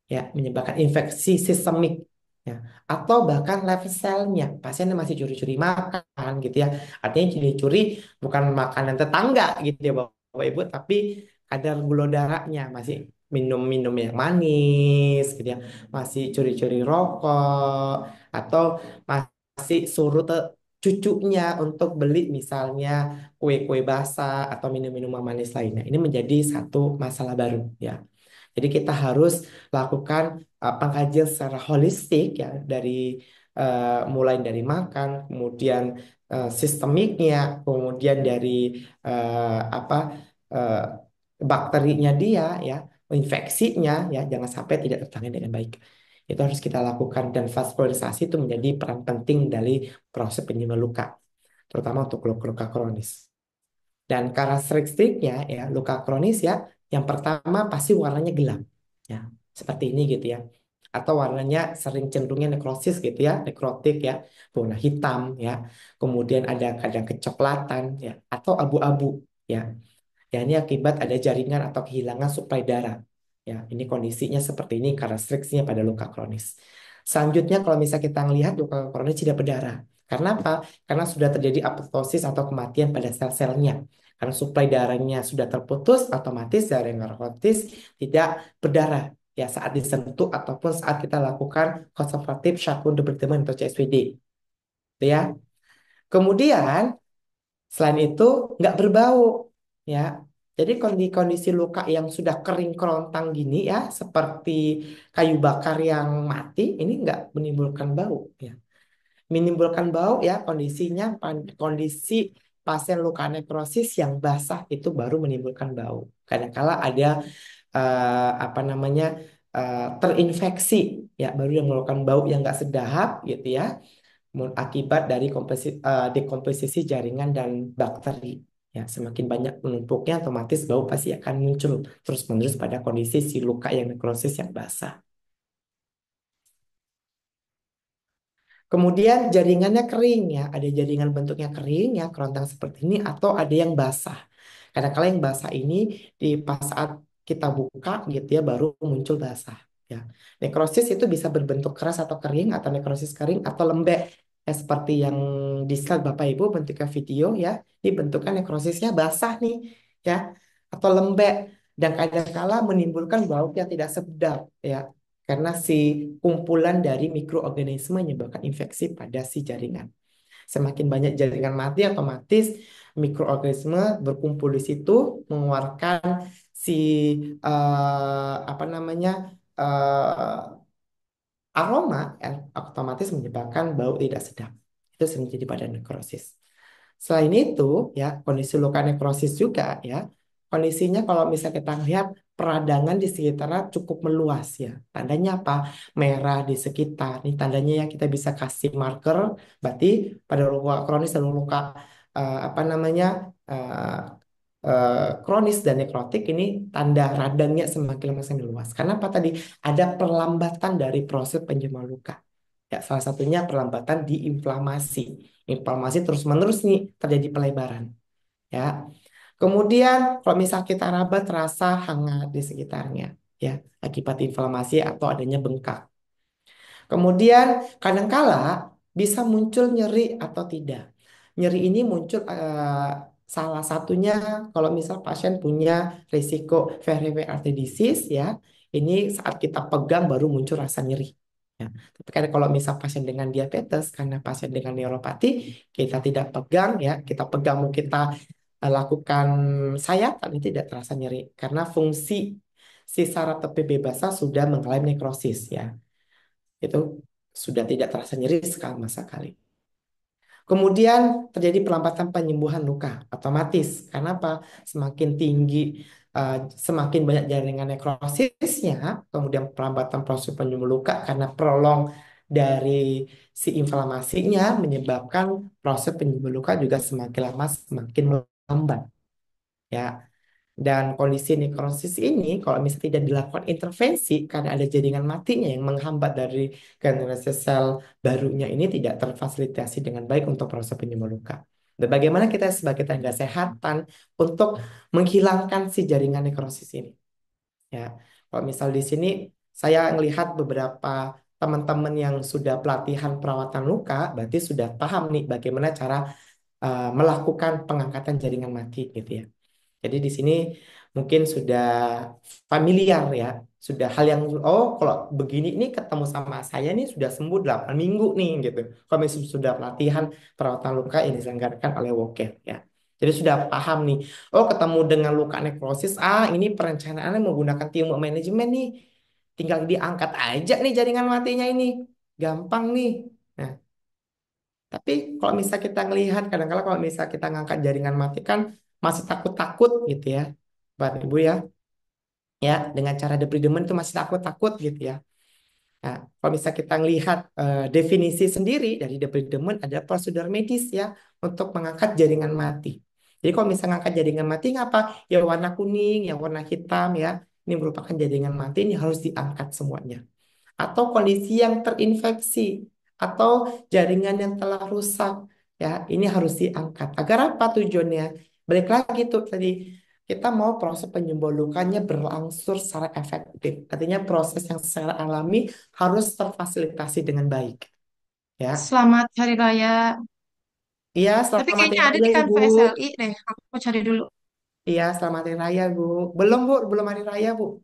ya menyebabkan infeksi sistemik ya atau bahkan life style-nya pasiennya masih curi-curi makan gitu ya, artinya curi-curi bukan makanan tetangga gitu ya Bapak Ibu, tapi kadar gula darahnya masih minum-minum yang manis gitu ya, masih curi-curi rokok, atau masih suruh cucunya untuk beli misalnya kue-kue basah atau minum-minuman manis lainnya. Ini menjadi satu masalah baru ya. Jadi kita harus lakukan pengkajian secara holistik ya dari mulai dari makan, kemudian sistemiknya, kemudian dari apa eh, bakterinya dia ya, infeksinya ya, jangan sampai tidak tertangani dengan baik. Itu harus kita lakukan dan vaskularisasi itu menjadi peran penting dari proses penyembuhan luka, terutama untuk luka kronis. Dan karakteristiknya ya luka kronis ya, yang pertama pasti warnanya gelap ya, seperti ini gitu ya. Atau warnanya sering cenderungnya nekrosis gitu ya, nekrotik ya, warna hitam ya. Kemudian ada kadang kecoklatan ya, atau abu-abu ya. Ya ini akibat ada jaringan atau kehilangan suplai darah. Ya, ini kondisinya seperti ini karakteristiknya pada luka kronis. Selanjutnya kalau misalnya kita melihat luka kronis tidak berdarah. Karena apa? Karena sudah terjadi apoptosis atau kematian pada sel-selnya. Karena suplai darahnya sudah terputus, otomatis jaringan narkotis tidak berdarah. Ya, saat disentuh ataupun saat kita lakukan konservatif shock wound debridement atau CSWD. Gitu ya. Kemudian selain itu nggak berbau ya. Jadi kondisi luka yang sudah kering kerontang gini ya, seperti kayu bakar yang mati, ini nggak menimbulkan bau ya. Menimbulkan bau ya kondisinya kondisi pasien luka nekrosis yang basah itu baru menimbulkan bau. Kadangkala ada apa namanya terinfeksi ya, baru yang menimbulkan bau yang nggak sedap gitu ya, akibat dari dekomposisi jaringan dan bakteri. Ya, semakin banyak menumpuknya, otomatis bau pasti akan muncul terus-menerus pada kondisi si luka yang nekrosis yang basah. Kemudian jaringannya kering ya, ada jaringan bentuknya kering ya, kerontang seperti ini, atau ada yang basah. Kadang-kala yang basah ini di pas saat kita buka gitu ya baru muncul basah. Ya, nekrosis itu bisa berbentuk keras atau kering, atau nekrosis kering atau lembek. Ya, seperti yang di slide Bapak Ibu bentuknya video ya, ini bentuknya nekrosisnya basah nih ya, atau lembek, dan kadang-kala menimbulkan bau yang tidak sedap ya, karena si kumpulan dari mikroorganisme menyebabkan infeksi pada si jaringan. Semakin banyak jaringan mati, otomatis mikroorganisme berkumpul di situ mengeluarkan si apa namanya eh, aroma yang otomatis menyebabkan bau tidak sedap. Itu sering jadi pada nekrosis. Selain itu, ya kondisi luka nekrosis juga ya. Kondisinya kalau misalnya kita lihat peradangan di sekitarnya cukup meluas ya. Tandanya apa? Merah di sekitar. Ini tandanya ya kita bisa kasih marker. Berarti pada luka kronis dan luka apa namanya kronis dan nekrotik ini tanda radangnya semakin lama semakin luas. Karena apa tadi? Ada perlambatan dari proses penyembuhan luka. Ya, salah satunya perlambatan di inflamasi. Inflamasi terus-menerus nih terjadi pelebaran. Ya. Kemudian kalau misal kita raba terasa hangat di sekitarnya. Ya, akibat inflamasi atau adanya bengkak. Kemudian kadangkala bisa muncul nyeri atau tidak. Nyeri ini muncul salah satunya kalau misal pasien punya risiko variable artery disease ya. Ini saat kita pegang baru muncul rasa nyeri. Ya. Tapi kalau misal pasien dengan diabetes karena pasien dengan neuropati kita tidak pegang ya, kita pegang kita lakukan sayatan itu tidak terasa nyeri karena fungsi si saraf tepi basah sudah mengalami nekrosis ya. Itu sudah tidak terasa nyeri sama sekali. Kemudian terjadi pelambatan penyembuhan luka otomatis. Karena apa? Semakin tinggi, eh, semakin banyak jaringan nekrosisnya, kemudian pelambatan proses penyembuhan luka karena prolong dari si inflamasinya menyebabkan proses penyembuhan luka juga semakin lama semakin melambat. Ya, dan kondisi nekrosis ini kalau misalnya tidak dilakukan intervensi karena ada jaringan matinya yang menghambat dari generasi sel barunya ini tidak terfasilitasi dengan baik untuk proses penyembuhan luka. Dan bagaimana kita sebagai tenaga kesehatan untuk menghilangkan si jaringan nekrosis ini? Ya, kalau misal di sini saya melihat beberapa teman-teman yang sudah pelatihan perawatan luka, berarti sudah paham nih bagaimana cara melakukan pengangkatan jaringan mati gitu ya. Jadi di sini mungkin sudah familiar ya, sudah hal yang oh kalau begini ini ketemu sama saya nih sudah sembuh 8 minggu nih gitu. Kalau misalnya sudah pelatihan perawatan luka yang diselenggarakan oleh Woker ya. Jadi sudah paham nih. Oh ketemu dengan luka nekrosis, ini perencanaannya menggunakan teamwork manajemen nih. Tinggal diangkat aja nih jaringan matinya ini. Gampang nih. Nah, tapi kalau misal kita ngelihat kadang-kadang kalau misal kita ngangkat jaringan mati kan masih takut-takut gitu ya, Bapak Ibu ya. Ya, dengan cara debridement itu masih takut-takut gitu ya. Nah, kalau misal kita ngelihat definisi sendiri dari debridement adalah prosedur medis ya untuk mengangkat jaringan mati. Jadi kalau misal ngangkat jaringan mati ngapa? Ya warna kuning, yang warna hitam ya. Ini merupakan jaringan mati ini harus diangkat semuanya atau kondisi yang terinfeksi atau jaringan yang telah rusak ya ini harus diangkat agar apa tujuannya balik lagi tuh tadi kita mau proses penyembuhan lukanya berlangsung secara efektif artinya proses yang secara alami harus terfasilitasi dengan baik ya Selamat Hari Raya. iya Tapi selamat hari kayaknya ada raya di ibu kantor SLI deh. Aku cari dulu. iya selamat hari raya bu belum hari raya bu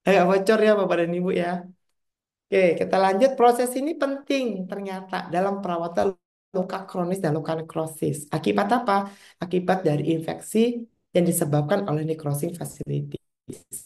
agak bocor ya bapak dan ibu ya. Oke, kita lanjut. Proses ini penting ternyata dalam perawatan luka kronis dan luka nekrosis. Akibat apa? Akibat dari infeksi yang disebabkan oleh necrosing facilities.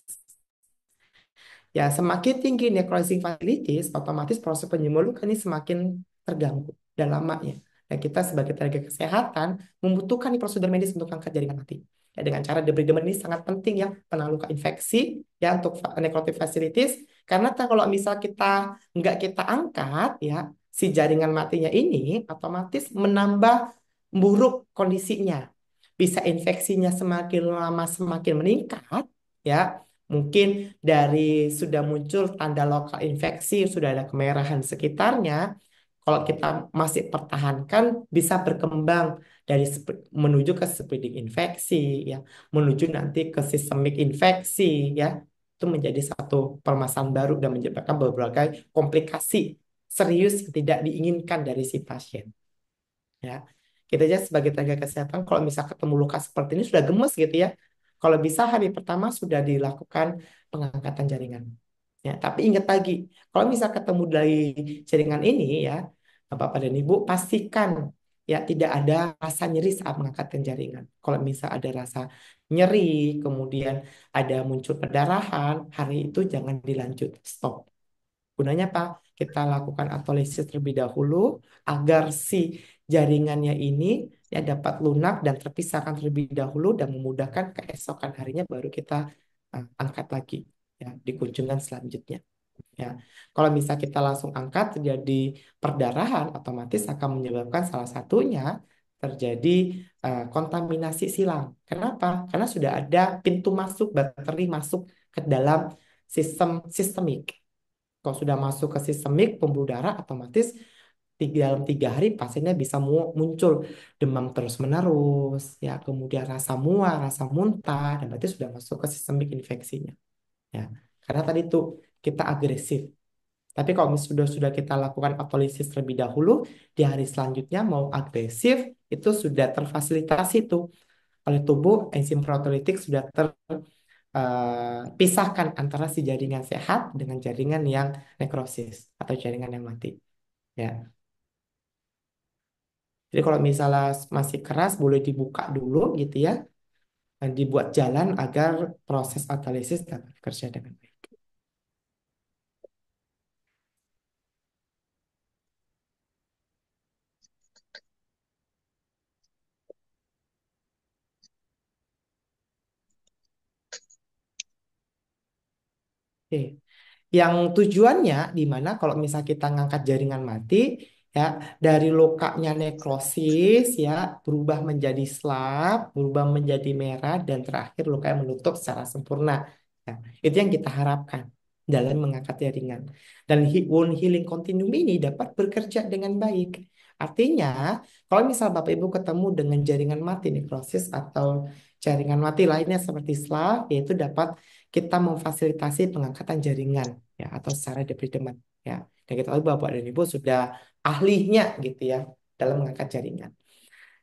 Ya, semakin tinggi necrosing facilities, otomatis proses penyembuhan luka ini semakin terganggu dan lamanya. Dan kita sebagai tenaga kesehatan membutuhkan nih prosedur medis untuk angkat jaringan mati. Ya, dengan cara debridement ini sangat penting ya, penanganan luka infeksi ya untuk necrotic facilities. Karena kalau misal kita nggak kita angkat ya, si jaringan matinya ini otomatis menambah buruk kondisinya. Bisa infeksinya semakin lama semakin meningkat ya mungkin dari sudah muncul tanda lokal infeksi, sudah ada kemerahan sekitarnya. Kalau kita masih pertahankan, bisa berkembang dari menuju ke spreading infeksi, ya, menuju nanti ke sistemik infeksi, ya, itu menjadi satu permasalahan baru dan menyebabkan berbagai komplikasi serius yang tidak diinginkan dari si pasien. Ya, kita aja sebagai tenaga kesehatan, kalau misal ketemu luka seperti ini sudah gemes gitu ya. Kalau bisa hari pertama sudah dilakukan pengangkatan jaringan. Ya, tapi ingat lagi, kalau misal ketemu dari jaringan ini ya, Bapak dan Ibu pastikan ya tidak ada rasa nyeri saat mengangkatkan jaringan. Kalau misal ada rasa nyeri, kemudian ada muncul perdarahan, hari itu jangan dilanjut, stop. Gunanya apa? Kita lakukan autolisis terlebih dahulu agar si jaringannya ini ya dapat lunak dan terpisahkan terlebih dahulu dan memudahkan keesokan harinya baru kita angkat lagi ya di kunjungan selanjutnya. Ya, kalau misal kita langsung angkat terjadi perdarahan, otomatis akan menyebabkan salah satunya terjadi kontaminasi silang. Kenapa? Karena sudah ada pintu masuk bakteri masuk ke dalam sistemik. Kalau sudah masuk ke sistemik pembuluh darah, otomatis dalam 3 hari pasiennya bisa muncul demam terus-menerus, ya kemudian rasa mual, rasa muntah, dan berarti sudah masuk ke sistemik infeksinya. Ya, karena tadi tuh kita agresif. Tapi kalau sudah kita lakukan autolisis terlebih dahulu, di hari selanjutnya mau agresif, itu sudah terfasilitasi tuh oleh tubuh enzim proteolitik sudah terpisahkan antara si jaringan sehat dengan jaringan yang nekrosis atau jaringan yang mati. Ya. Jadi kalau misalnya masih keras boleh dibuka dulu gitu ya. dibuat jalan agar proses otolisis dapat bekerja dengan baik. Oke. Yang tujuannya di mana kalau misal kita ngangkat jaringan mati ya, dari lokanya nekrosis ya berubah menjadi slab, berubah menjadi merah, dan terakhir luka yang menutup secara sempurna. Ya, itu yang kita harapkan dalam mengangkat jaringan. Dan wound healing continuum ini dapat bekerja dengan baik. Artinya, kalau misal Bapak Ibu ketemu dengan jaringan mati nekrosis atau jaringan mati lainnya seperti slab, yaitu dapat kita memfasilitasi pengangkatan jaringan ya atau secara debridement ya. Dan kita tahu Bapak dan Ibu sudah ahlinya gitu ya dalam mengangkat jaringan.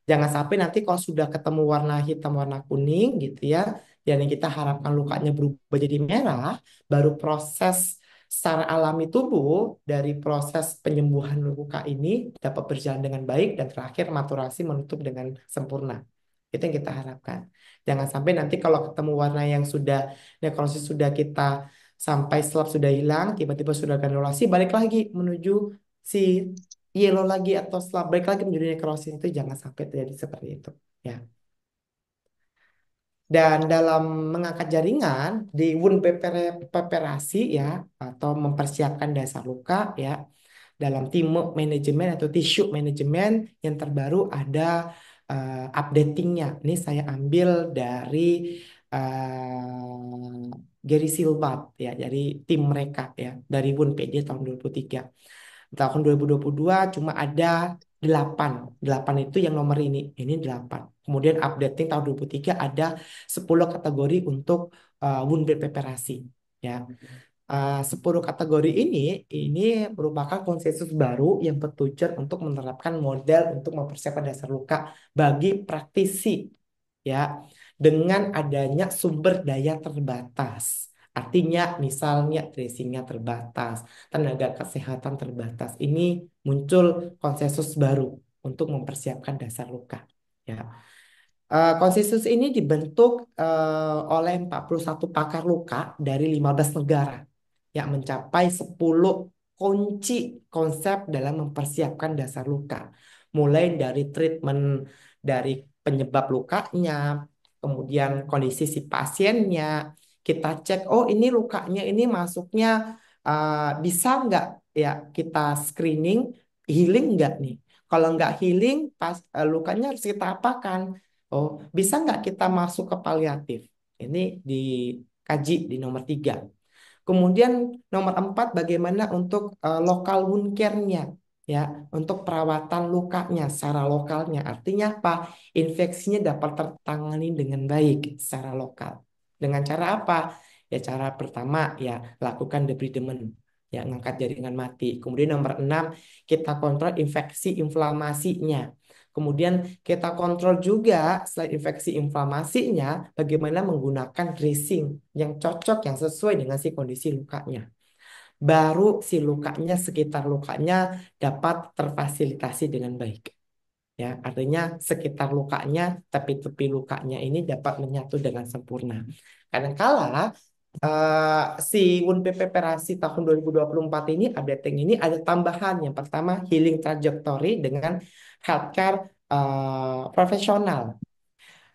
Jangan sampai nanti kalau sudah ketemu warna hitam, warna kuning gitu ya, dan yang kita harapkan lukanya berubah jadi merah, baru proses secara alami tubuh dari proses penyembuhan luka ini dapat berjalan dengan baik dan terakhir maturasi menutup dengan sempurna. Itu yang kita harapkan. Jangan sampai nanti kalau ketemu warna yang sudah nekrosis sudah kita sampai slab sudah hilang, tiba-tiba sudah granulasi, balik lagi menuju si yellow lagi atau slab balik lagi menjadi nekrosis, itu jangan sampai terjadi seperti itu ya. Dan dalam mengangkat jaringan di wound preparasi ya atau mempersiapkan dasar luka ya, dalam tim manajemen atau tissue manajemen yang terbaru ada updatingnya. Ini saya ambil dari Gary Silvat ya, dari tim mereka ya, dari Woundpedia tahun 2023. Tahun 2022 cuma ada 8. 8 itu yang nomor ini 8. Kemudian updating tahun 2023 ada 10 kategori untuk wound preparasi ya. 10 kategori ini merupakan konsensus baru yang bertujuan untuk menerapkan model untuk mempersiapkan dasar luka bagi praktisi ya dengan adanya sumber daya terbatas. Artinya misalnya tracingnya terbatas, tenaga kesehatan terbatas. Ini muncul konsensus baru untuk mempersiapkan dasar luka ya. Konsensus ini dibentuk oleh 41 pakar luka dari 15 negara yang mencapai 10 kunci konsep dalam mempersiapkan dasar luka. Mulai dari treatment dari penyebab lukanya, kemudian kondisi si pasiennya, kita cek, oh ini lukanya ini masuknya bisa nggak ya kita screening, healing nggak nih? Kalau nggak healing, pas lukanya harus kita apakan? Oh, bisa nggak kita masuk ke paliatif? Ini dikaji di nomor 3. Kemudian nomor 4, bagaimana untuk lokal wound care-nya, ya, untuk perawatan lukanya secara lokalnya. Artinya apa? Infeksinya dapat tertangani dengan baik secara lokal. Dengan cara apa? Ya cara pertama ya lakukan debridement, ya ngangkat jaringan mati. Kemudian nomor 6, kita kontrol infeksi inflamasinya. Kemudian kita kontrol juga selain infeksi inflamasinya, bagaimana menggunakan dressing yang cocok, yang sesuai dengan si kondisi lukanya. Baru si lukanya, sekitar lukanya dapat terfasilitasi dengan baik. Ya, artinya sekitar lukanya, tepi-tepi lukanya ini dapat menyatu dengan sempurna. Kadangkala si wound preparasi tahun 2024 ini, updating ini ada tambahan. Yang pertama, healing trajectory dengan healthcare profesional.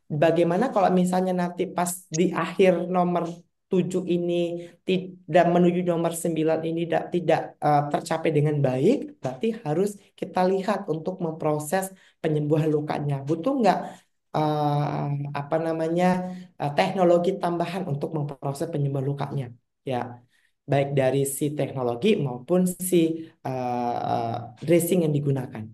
Bagaimana kalau misalnya nanti pas di akhir nomor 7 ini tidak menuju nomor 9 ini tidak tercapai dengan baik, berarti harus kita lihat untuk memproses penyembuhan lukanya. Butuh nggak apa namanya teknologi tambahan untuk memproses penyembuhan lukanya? Ya, baik dari si teknologi maupun si dressing yang digunakan.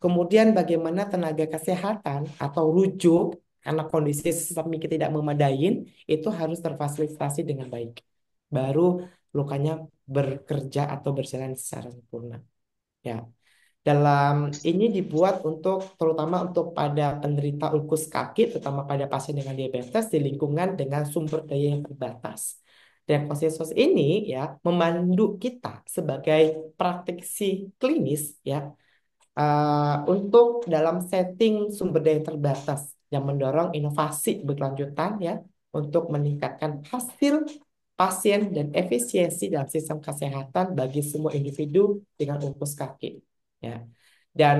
Kemudian bagaimana tenaga kesehatan atau rujuk karena kondisi sistem kita tidak memadai, itu harus terfasilitasi dengan baik. Baru lukanya bekerja atau berjalan secara sempurna. Ya, dalam ini dibuat untuk terutama untuk pada penderita ulkus kaki, terutama pada pasien dengan diabetes di lingkungan dengan sumber daya yang terbatas. Dan konsensus ini ya memandu kita sebagai praktisi klinis ya untuk dalam setting sumber daya terbatas dan mendorong inovasi berkelanjutan ya untuk meningkatkan hasil pasien dan efisiensi dalam sistem kesehatan bagi semua individu dengan ukus kaki. Ya. Dan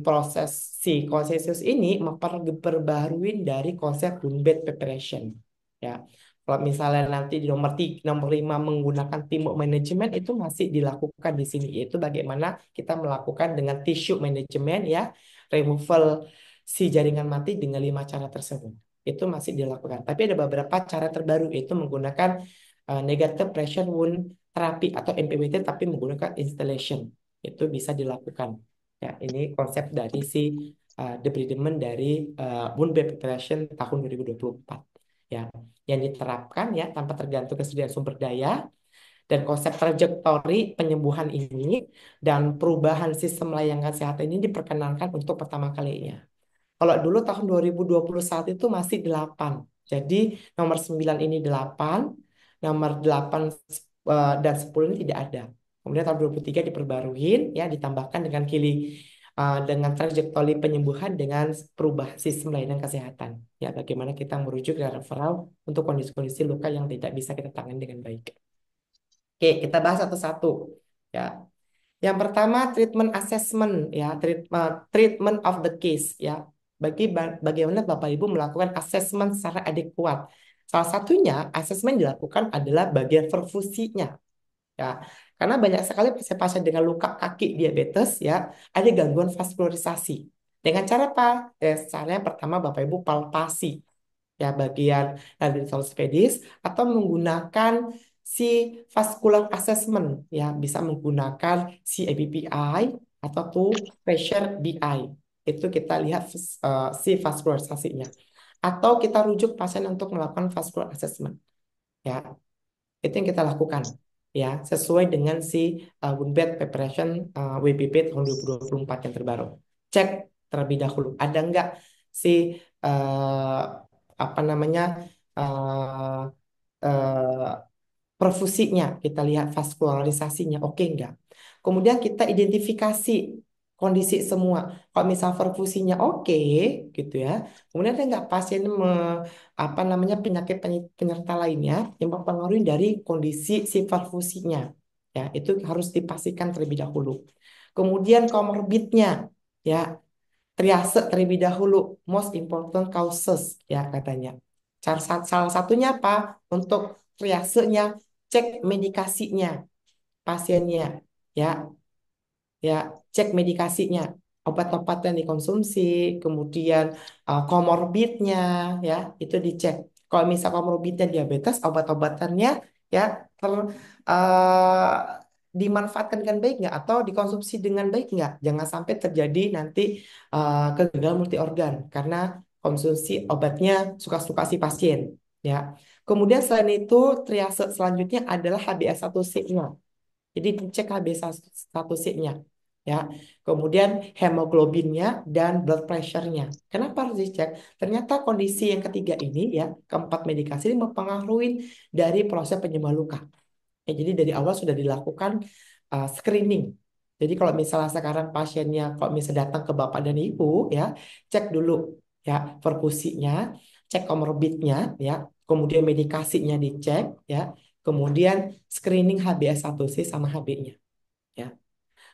proses si konsensus ini memperbarui dari konsep wound bed preparation. Ya. Kalau misalnya nanti di nomor 5 menggunakan teamwork management itu masih dilakukan di sini, yaitu bagaimana kita melakukan dengan tissue management ya, removal si jaringan mati dengan 5 cara tersebut. Itu masih dilakukan. Tapi ada beberapa cara terbaru, yaitu menggunakan negative pressure wound terapi atau NPWT tapi menggunakan installation. Itu bisa dilakukan. Ya, ini konsep dari si debridement dari wound bed preparation tahun 2024. Ya, yang diterapkan ya tanpa tergantung kesediaan sumber daya dan konsep trajektori penyembuhan ini dan perubahan sistem layanan kesehatan ini diperkenalkan untuk pertama kalinya. Kalau dulu tahun 2021 itu masih 8. Jadi nomor 9 ini 8, nomor 8 dan 10 ini tidak ada. Kemudian tahun 2023 diperbaruin ya ditambahkan dengan trajektori penyembuhan dengan perubahan sistem layanan kesehatan. Ya bagaimana kita merujuk dan referral untuk kondisi-kondisi luka yang tidak bisa kita tangani dengan baik. Oke, kita bahas satu-satu. Ya, yang pertama treatment assessment ya, treatment of the case ya. Bagaimana Bapak Ibu melakukan assessment secara adekuat. Salah satunya assessment dilakukan adalah bagian perfusinya ya. Karena banyak sekali pasien-pasien dengan luka kaki diabetes ya, ada gangguan vaskularisasi. Dengan cara apa? Caranya pertama Bapak Ibu palpasi ya bagian pedis atau menggunakan si vascular assessment ya bisa menggunakan si ABPI atau tuh pressure BI itu kita lihat si vaskularisasinya atau kita rujuk pasien untuk melakukan vascular assessment ya itu yang kita lakukan ya sesuai dengan si wound bed preparation WBP tahun 2024 yang terbaru. Cek terlebih dahulu ada nggak si eh, apa namanya eh, eh, perfusinya, kita lihat vaskularisasinya oke nggak. Kemudian kita identifikasi kondisi semua. Kalau misal perfusinya oke, gitu ya. Kemudian ada nggak pasien apa namanya penyakit penyerta lainnya yang mempengaruhi dari kondisi si perfusinya. Ya, itu harus dipastikan terlebih dahulu. Kemudian komorbidnya, ya triase terlebih dahulu, most important causes ya katanya. Salah satunya apa? Untuk triasenya cek medikasinya pasiennya ya ya cek medikasinya obat-obat yang dikonsumsi kemudian komorbidnya ya itu dicek kalau misal komorbidnya diabetes obat-obatannya ya eh, dimanfaatkan dengan baik nggak atau dikonsumsi dengan baik nggak jangan sampai terjadi nanti kegagalan multi organ karena konsumsi obatnya suka-suka si pasien ya kemudian selain itu triase selanjutnya adalah HbA1c-nya jadi dicek HbA1c-nya ya. Kemudian hemoglobinnya dan blood pressure-nya. Kenapa harus dicek? Ternyata kondisi yang ketiga ini ya, keempat medikasi ini mempengaruhi dari proses penyembuhan luka. Ya, jadi dari awal sudah dilakukan screening. Jadi kalau misalnya sekarang pasiennya, kalau misalnya datang ke bapak dan ibu ya, cek dulu ya perkusinya, cek komorbidnya ya, kemudian medikasinya dicek ya, kemudian screening HbA1c sama Hb-nya ya.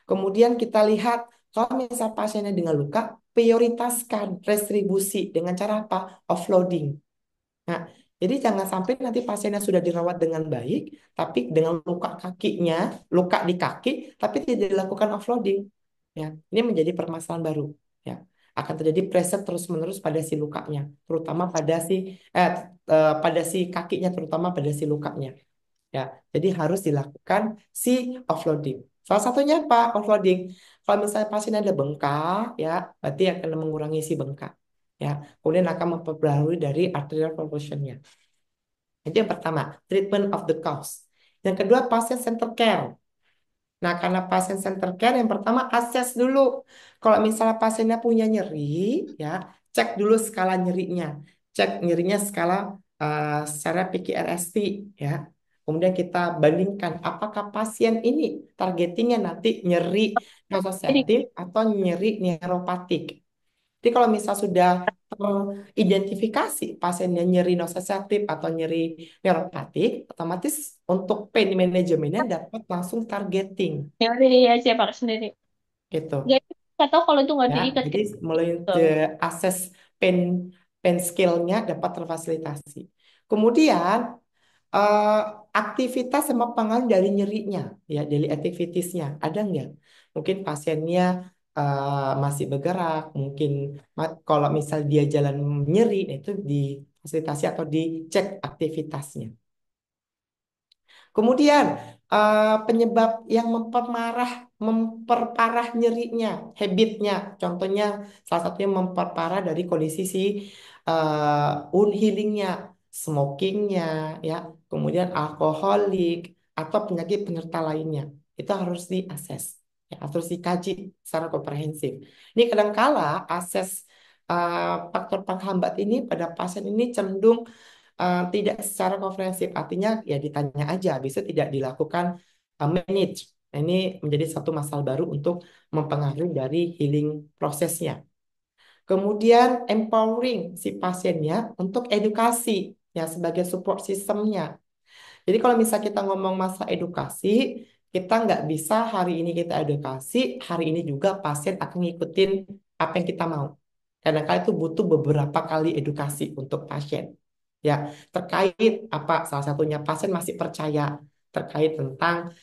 Kemudian kita lihat kalau misal pasiennya dengan luka, prioritaskan restribusi dengan cara apa? Offloading. Nah, jadi jangan sampai nanti pasiennya sudah dirawat dengan baik, tapi dengan luka kakinya, luka di kaki, tapi tidak dilakukan offloading. Ya, ini menjadi permasalahan baru. Ya, akan terjadi pressure terus-menerus pada si lukanya, terutama pada si kakinya, terutama pada si lukanya. Ya, jadi harus dilakukan si offloading. Salah satunya apa? Offloading. Kalau misalnya pasien ada bengkak, ya, berarti akan mengurangi si bengkak. Ya, kemudian akan memperbarui dari arterial perfusionnya. Itu yang pertama, treatment of the cause. Yang kedua, patient center care. Nah, karena pasien center care, yang pertama akses dulu. Kalau misalnya pasiennya punya nyeri, ya, cek dulu skala nyerinya. Cek nyerinya skala secara PQRST, ya. Kemudian kita bandingkan apakah pasien ini targetingnya nanti nyeri Jadi, nonsensitif atau nyeri neuropatik. Jadi kalau misal sudah teridentifikasi pasiennya nyeri nonsensitif atau nyeri neuropatik, otomatis untuk pain manajemennya dapat langsung targeting Ya udah ya saya pakai sendiri. gitu. Jadi nggak tahu kalau itu nggak Ya, diikat jadi kayak mulai gitu. akses pain pain skill-nya dapat terfasilitasi. Kemudian eh, aktivitas sama pengaruh dari nyerinya, ya daily activities-nya ada nggak? Mungkin pasiennya masih bergerak, mungkin kalau misal dia jalan nyeri, itu difasilitasi atau dicek aktivitasnya. Kemudian penyebab yang memperparah nyerinya, habitnya, contohnya salah satunya memperparah dari kondisi si wound healingnya, smokingnya, ya, kemudian alkoholik atau penyakit penyerta lainnya, itu harus diakses, ya, harus dikaji secara komprehensif. Ini kadangkala akses faktor penghambat ini pada pasien ini cenderung tidak secara komprehensif, artinya ya ditanya aja, bisa tidak dilakukan manage. Nah, ini menjadi satu masalah baru untuk mempengaruhi dari healing prosesnya. Kemudian empowering si pasiennya untuk edukasi ya sebagai support sistemnya. Jadi kalau misalnya kita ngomong masa edukasi, kita nggak bisa hari ini kita edukasi, hari ini juga pasien akan ngikutin apa yang kita mau. Kadang-kadang itu butuh beberapa kali edukasi untuk pasien. Ya, terkait apa salah satunya pasien masih percaya terkait tentang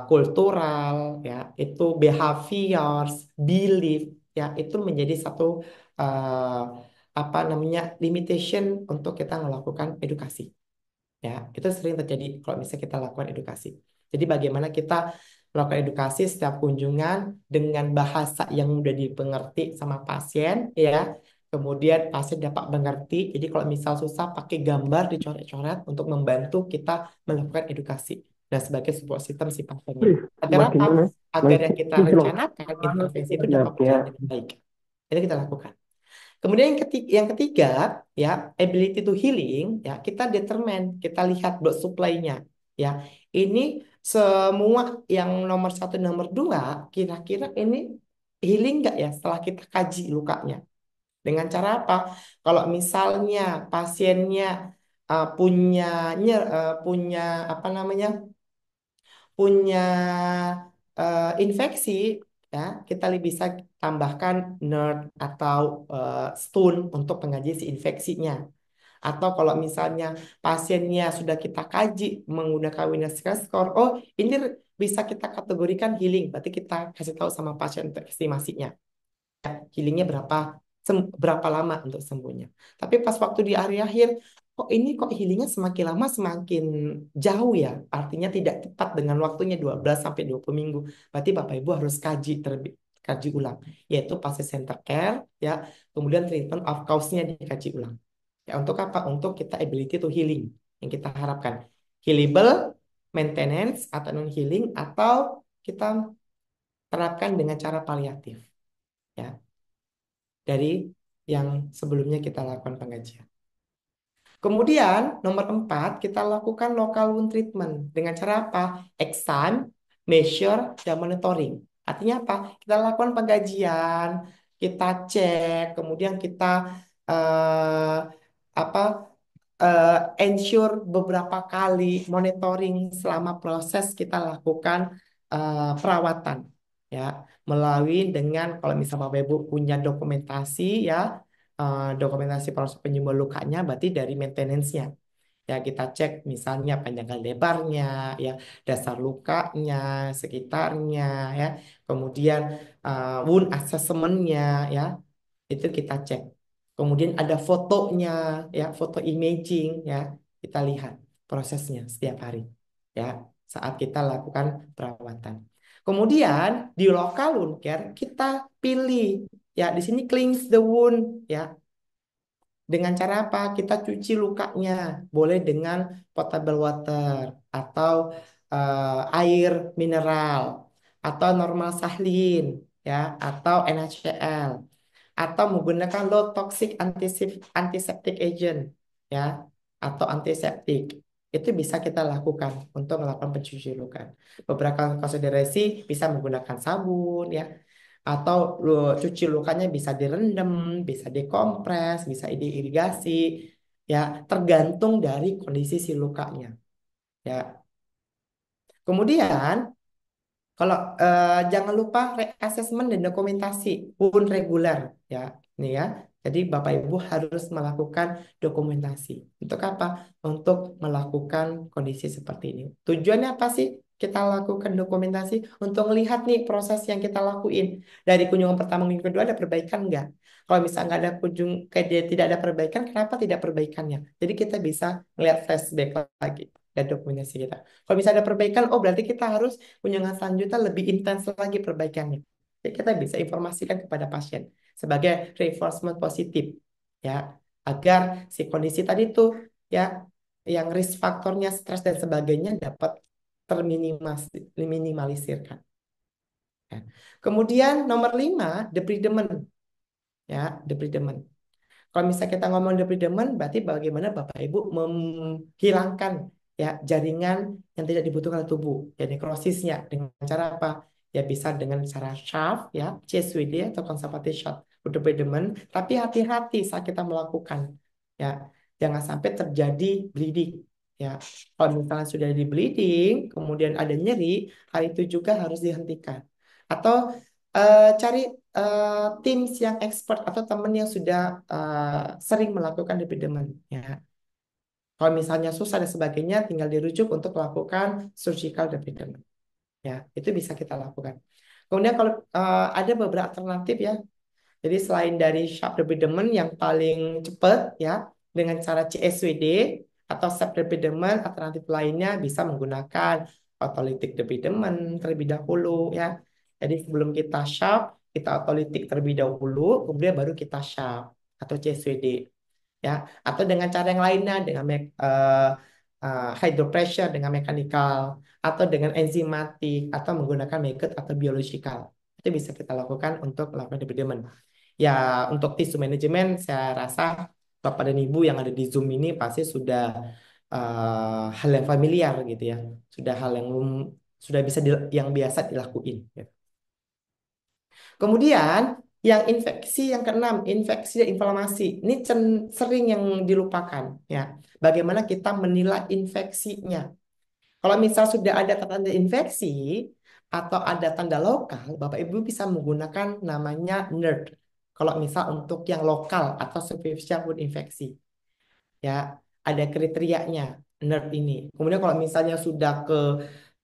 kultural, ya, itu behaviors, belief, ya, itu menjadi satu eh, apa namanya limitation untuk kita melakukan edukasi. Ya, itu sering terjadi kalau misalnya kita lakukan edukasi. Jadi bagaimana kita melakukan edukasi setiap kunjungan dengan bahasa yang mudah dipengerti sama pasien, ya. Kemudian pasien dapat mengerti. Jadi kalau misal susah pakai gambar dicoret-coret untuk membantu kita melakukan edukasi dan sebagai support system si pasiennya. Agar Makin apa? mana? Agar yang kita Makin long. rencanakan intervensi itu dapat Ya, berjalan dengan baik. Itu kita lakukan. Kemudian yang ketiga, ya, ability to healing, ya, kita determine, kita lihat blood supply-nya, ya. Ini semua yang nomor satu, nomor dua, kira-kira ini healing nggak ya setelah kita kaji lukanya? Dengan cara apa? Kalau misalnya pasiennya punya apa namanya? Punya infeksi, ya, kita bisa tambahkan NERD atau stun untuk mengaji si infeksinya. Atau kalau misalnya pasiennya sudah kita kaji menggunakan Winner Score, oh ini bisa kita kategorikan healing, berarti kita kasih tahu sama pasien untuk estimasinya healingnya berapa lama untuk sembuhnya. Tapi pas waktu di akhir-akhir, kok healingnya semakin lama semakin jauh ya. Artinya tidak tepat dengan waktunya 12 sampai 20 minggu. Berarti Bapak Ibu harus kaji ulang, yaitu patient center care, ya. Kemudian treatment of cause-nya dikaji ulang. Ya, untuk apa? Untuk kita ability to healing yang kita harapkan. Healable, maintenance atau non healing, atau kita terapkan dengan cara paliatif, ya, dari yang sebelumnya kita lakukan pengajian. Kemudian nomor 4 kita lakukan local wound treatment dengan cara apa? Exam, measure, dan monitoring. Artinya apa? Kita lakukan pengajian, kita cek, kemudian kita eh, apa eh, ensure beberapa kali monitoring selama proses kita lakukan perawatan, ya, melalui dengan kalau misalnya Bapak Ibu punya dokumentasi, ya, dokumentasi proses penyembuhan lukanya berarti dari maintenance-nya, ya, kita cek misalnya panjang lebarnya, ya, dasar lukanya, sekitarnya, ya, kemudian wound assessment-nya, ya, itu kita cek. Kemudian ada fotonya, ya, foto imaging, ya, kita lihat prosesnya setiap hari, ya, saat kita lakukan perawatan. Kemudian di local wound care kita pilih, ya, di sini cleanse the wound, ya, dengan cara apa? Kita cuci lukanya, boleh dengan potable water atau air mineral atau normal sahlin, ya, atau NaCl atau menggunakan low toxic antiseptic agent, ya, atau antiseptik. Itu bisa kita lakukan untuk melakukan pencucian luka. Beberapa konsiderasi bisa menggunakan sabun, ya, atau cuci lukanya bisa direndam, bisa dikompres, bisa diirigasi, ya tergantung dari kondisi si lukanya. Ya, kemudian kalau jangan lupa reassessment dan dokumentasi pun reguler ya. Ini ya. Jadi Bapak Ibu harus melakukan dokumentasi. Untuk apa? Untuk melakukan kondisi seperti ini. Tujuannya apa sih? Kita lakukan dokumentasi untuk melihat nih proses yang kita lakuin. Dari kunjungan pertama minggu kedua ada perbaikan nggak? Kalau misalnya nggak ada kayak dia tidak ada perbaikan, kenapa tidak perbaikannya? Jadi kita bisa melihat flashback lagi dan dokumentasi kita. Kalau misalnya ada perbaikan, oh berarti kita harus kunjungan selanjutnya lebih intens lagi perbaikannya. Jadi kita bisa informasikan kepada pasien sebagai reinforcement positif ya, agar si kondisi tadi tuh ya yang risk faktornya stres dan sebagainya dapat terminimalisirkan. Ya. Kemudian nomor 5, debridement ya, debridement. Kalau misalnya kita ngomong debridement, berarti bagaimana Bapak Ibu menghilangkan ya jaringan yang tidak dibutuhkan oleh tubuh, ya nekrosisnya dengan cara apa? Ya bisa dengan cara shaft ya, CSWD atau conservative shaft debridement, tapi hati-hati saat kita melakukan ya, jangan sampai terjadi bleeding ya. Kalau misalnya sudah di bleeding, kemudian ada nyeri, hal itu juga harus dihentikan. Atau cari tips yang expert atau teman yang sudah sering melakukan debridement ya. Kalau misalnya susah dan sebagainya, tinggal dirujuk untuk melakukan surgical debridement. Ya, itu bisa kita lakukan. Kemudian kalau ada beberapa alternatif ya. Jadi selain dari sharp debridement yang paling cepat ya dengan cara CSWD atau sep debridement, alternatif lainnya bisa menggunakan autolytic debridement terlebih dahulu ya. Jadi sebelum kita sharp, kita autolytic terlebih dahulu, kemudian baru kita sharp atau CSWD ya. Atau dengan cara yang lainnya dengan hydropressure dengan mechanical atau dengan enzimatik atau menggunakan method atau biological. Itu bisa kita lakukan untuk melakukan debridement. Ya, untuk tisu manajemen saya rasa Bapak dan Ibu yang ada di Zoom ini pasti sudah hal yang familiar gitu ya. Sudah hal yang sudah bisa yang biasa dilakuin. Gitu. Kemudian yang infeksi yang keenam, infeksi dan inflamasi. Ini sering yang dilupakan ya. Bagaimana kita menilai infeksinya. Kalau misal sudah ada tanda infeksi atau ada tanda lokal, Bapak Ibu bisa menggunakan namanya NERD. Kalau misal untuk yang lokal atau superficial wound infeksi, ya ada kriterianya NERD ini. Kemudian kalau misalnya sudah ke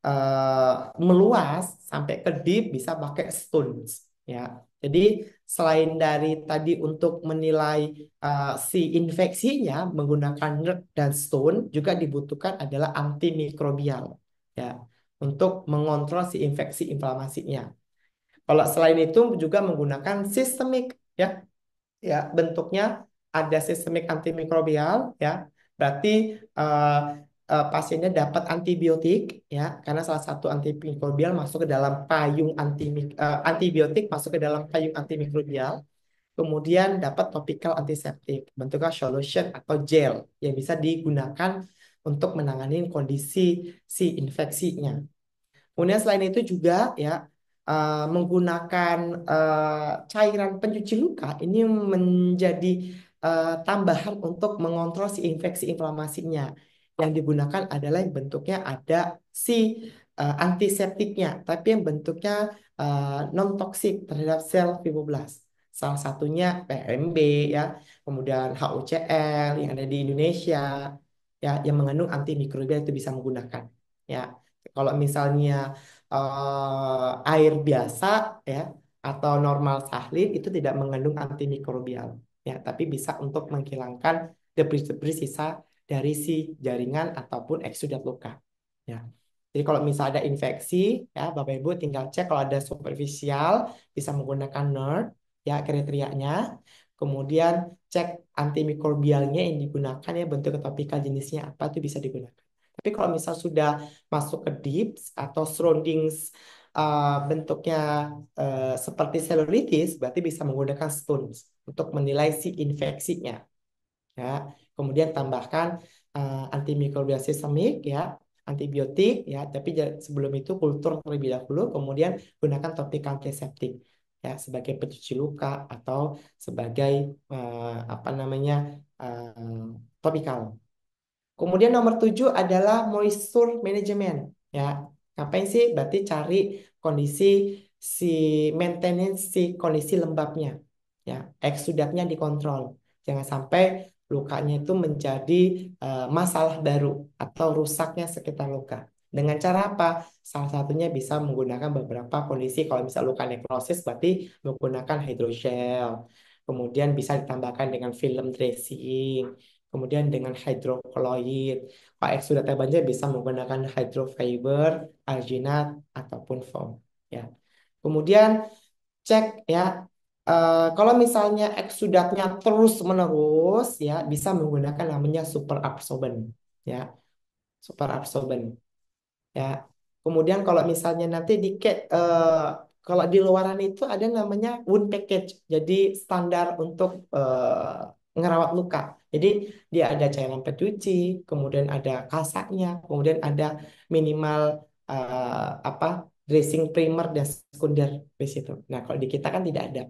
eh, meluas sampai ke deep, bisa pakai stones, ya. Jadi selain dari tadi untuk menilai si infeksinya menggunakan NERD dan stone, juga dibutuhkan adalah antimikrobial, ya, untuk mengontrol si infeksi inflamasinya. Kalau selain itu juga menggunakan sistemik, ya, ya bentuknya ada sistemik antimikrobial, ya, berarti eh, pasiennya dapat antibiotik, ya, karena salah satu antimikrobial masuk ke dalam payung antibiotik masuk ke dalam payung antimikrobial, kemudian dapat topical antiseptik bentuknya solution atau gel yang bisa digunakan untuk menangani kondisi si infeksinya. Kemudian selain itu juga ya menggunakan cairan pencuci luka ini menjadi tambahan untuk mengontrol si infeksi inflamasinya. Yang digunakan adalah yang bentuknya ada si antiseptiknya, tapi yang bentuknya non toksik terhadap sel fibroblast. Salah satunya PMB ya, kemudian HUCL yang ada di Indonesia ya yang mengandung antimikrobial itu bisa menggunakan ya. Kalau misalnya air biasa ya atau normal sahlin itu tidak mengandung antimikrobial ya, tapi bisa untuk menghilangkan debris-debris sisa dari si jaringan ataupun eksudat luka ya. Jadi kalau misalnya ada infeksi ya Bapak Ibu tinggal cek kalau ada superficial bisa menggunakan NERD ya kriterianya. Kemudian cek antimikrobialnya yang digunakan ya bentuk topikal jenisnya apa itu bisa digunakan. Tapi kalau misal sudah masuk ke dips atau surroundings bentuknya seperti selulitis, berarti bisa menggunakan stones untuk menilai si infeksinya. Ya, kemudian tambahkan antimikrobial sistemik ya, antibiotik ya, tapi sebelum itu kultur terlebih dahulu, kemudian gunakan topik antiseptik. ya sebagai pencuci luka atau sebagai apa namanya topikal. Kemudian nomor 7 adalah moisture management. Ya, ngapain sih? Berarti cari kondisi si maintenance si kondisi lembabnya. Ya, eksudatnya dikontrol. Jangan sampai lukanya itu menjadi masalah baru atau rusaknya sekitar luka. Dengan cara apa? Salah satunya bisa menggunakan beberapa kondisi. Kalau misal luka nekrosis, berarti menggunakan hydrogel. Kemudian bisa ditambahkan dengan film dressing. Kemudian dengan hidrokoloid. Pak X sudah banjir bisa menggunakan hydrofiber, alginat, ataupun foam. Ya. Kemudian cek ya, kalau misalnya eksudatnya terus menerus ya bisa menggunakan namanya super absorbent ya, super absorbent ya. Kemudian kalau misalnya nanti kalau di luaran itu ada namanya wound package, jadi standar untuk ngerawat luka. Jadi dia ada cairan pencuci, kemudian ada kasaknya, kemudian ada minimal apa dressing primer dan sekunder di situ. Nah kalau di kita kan tidak ada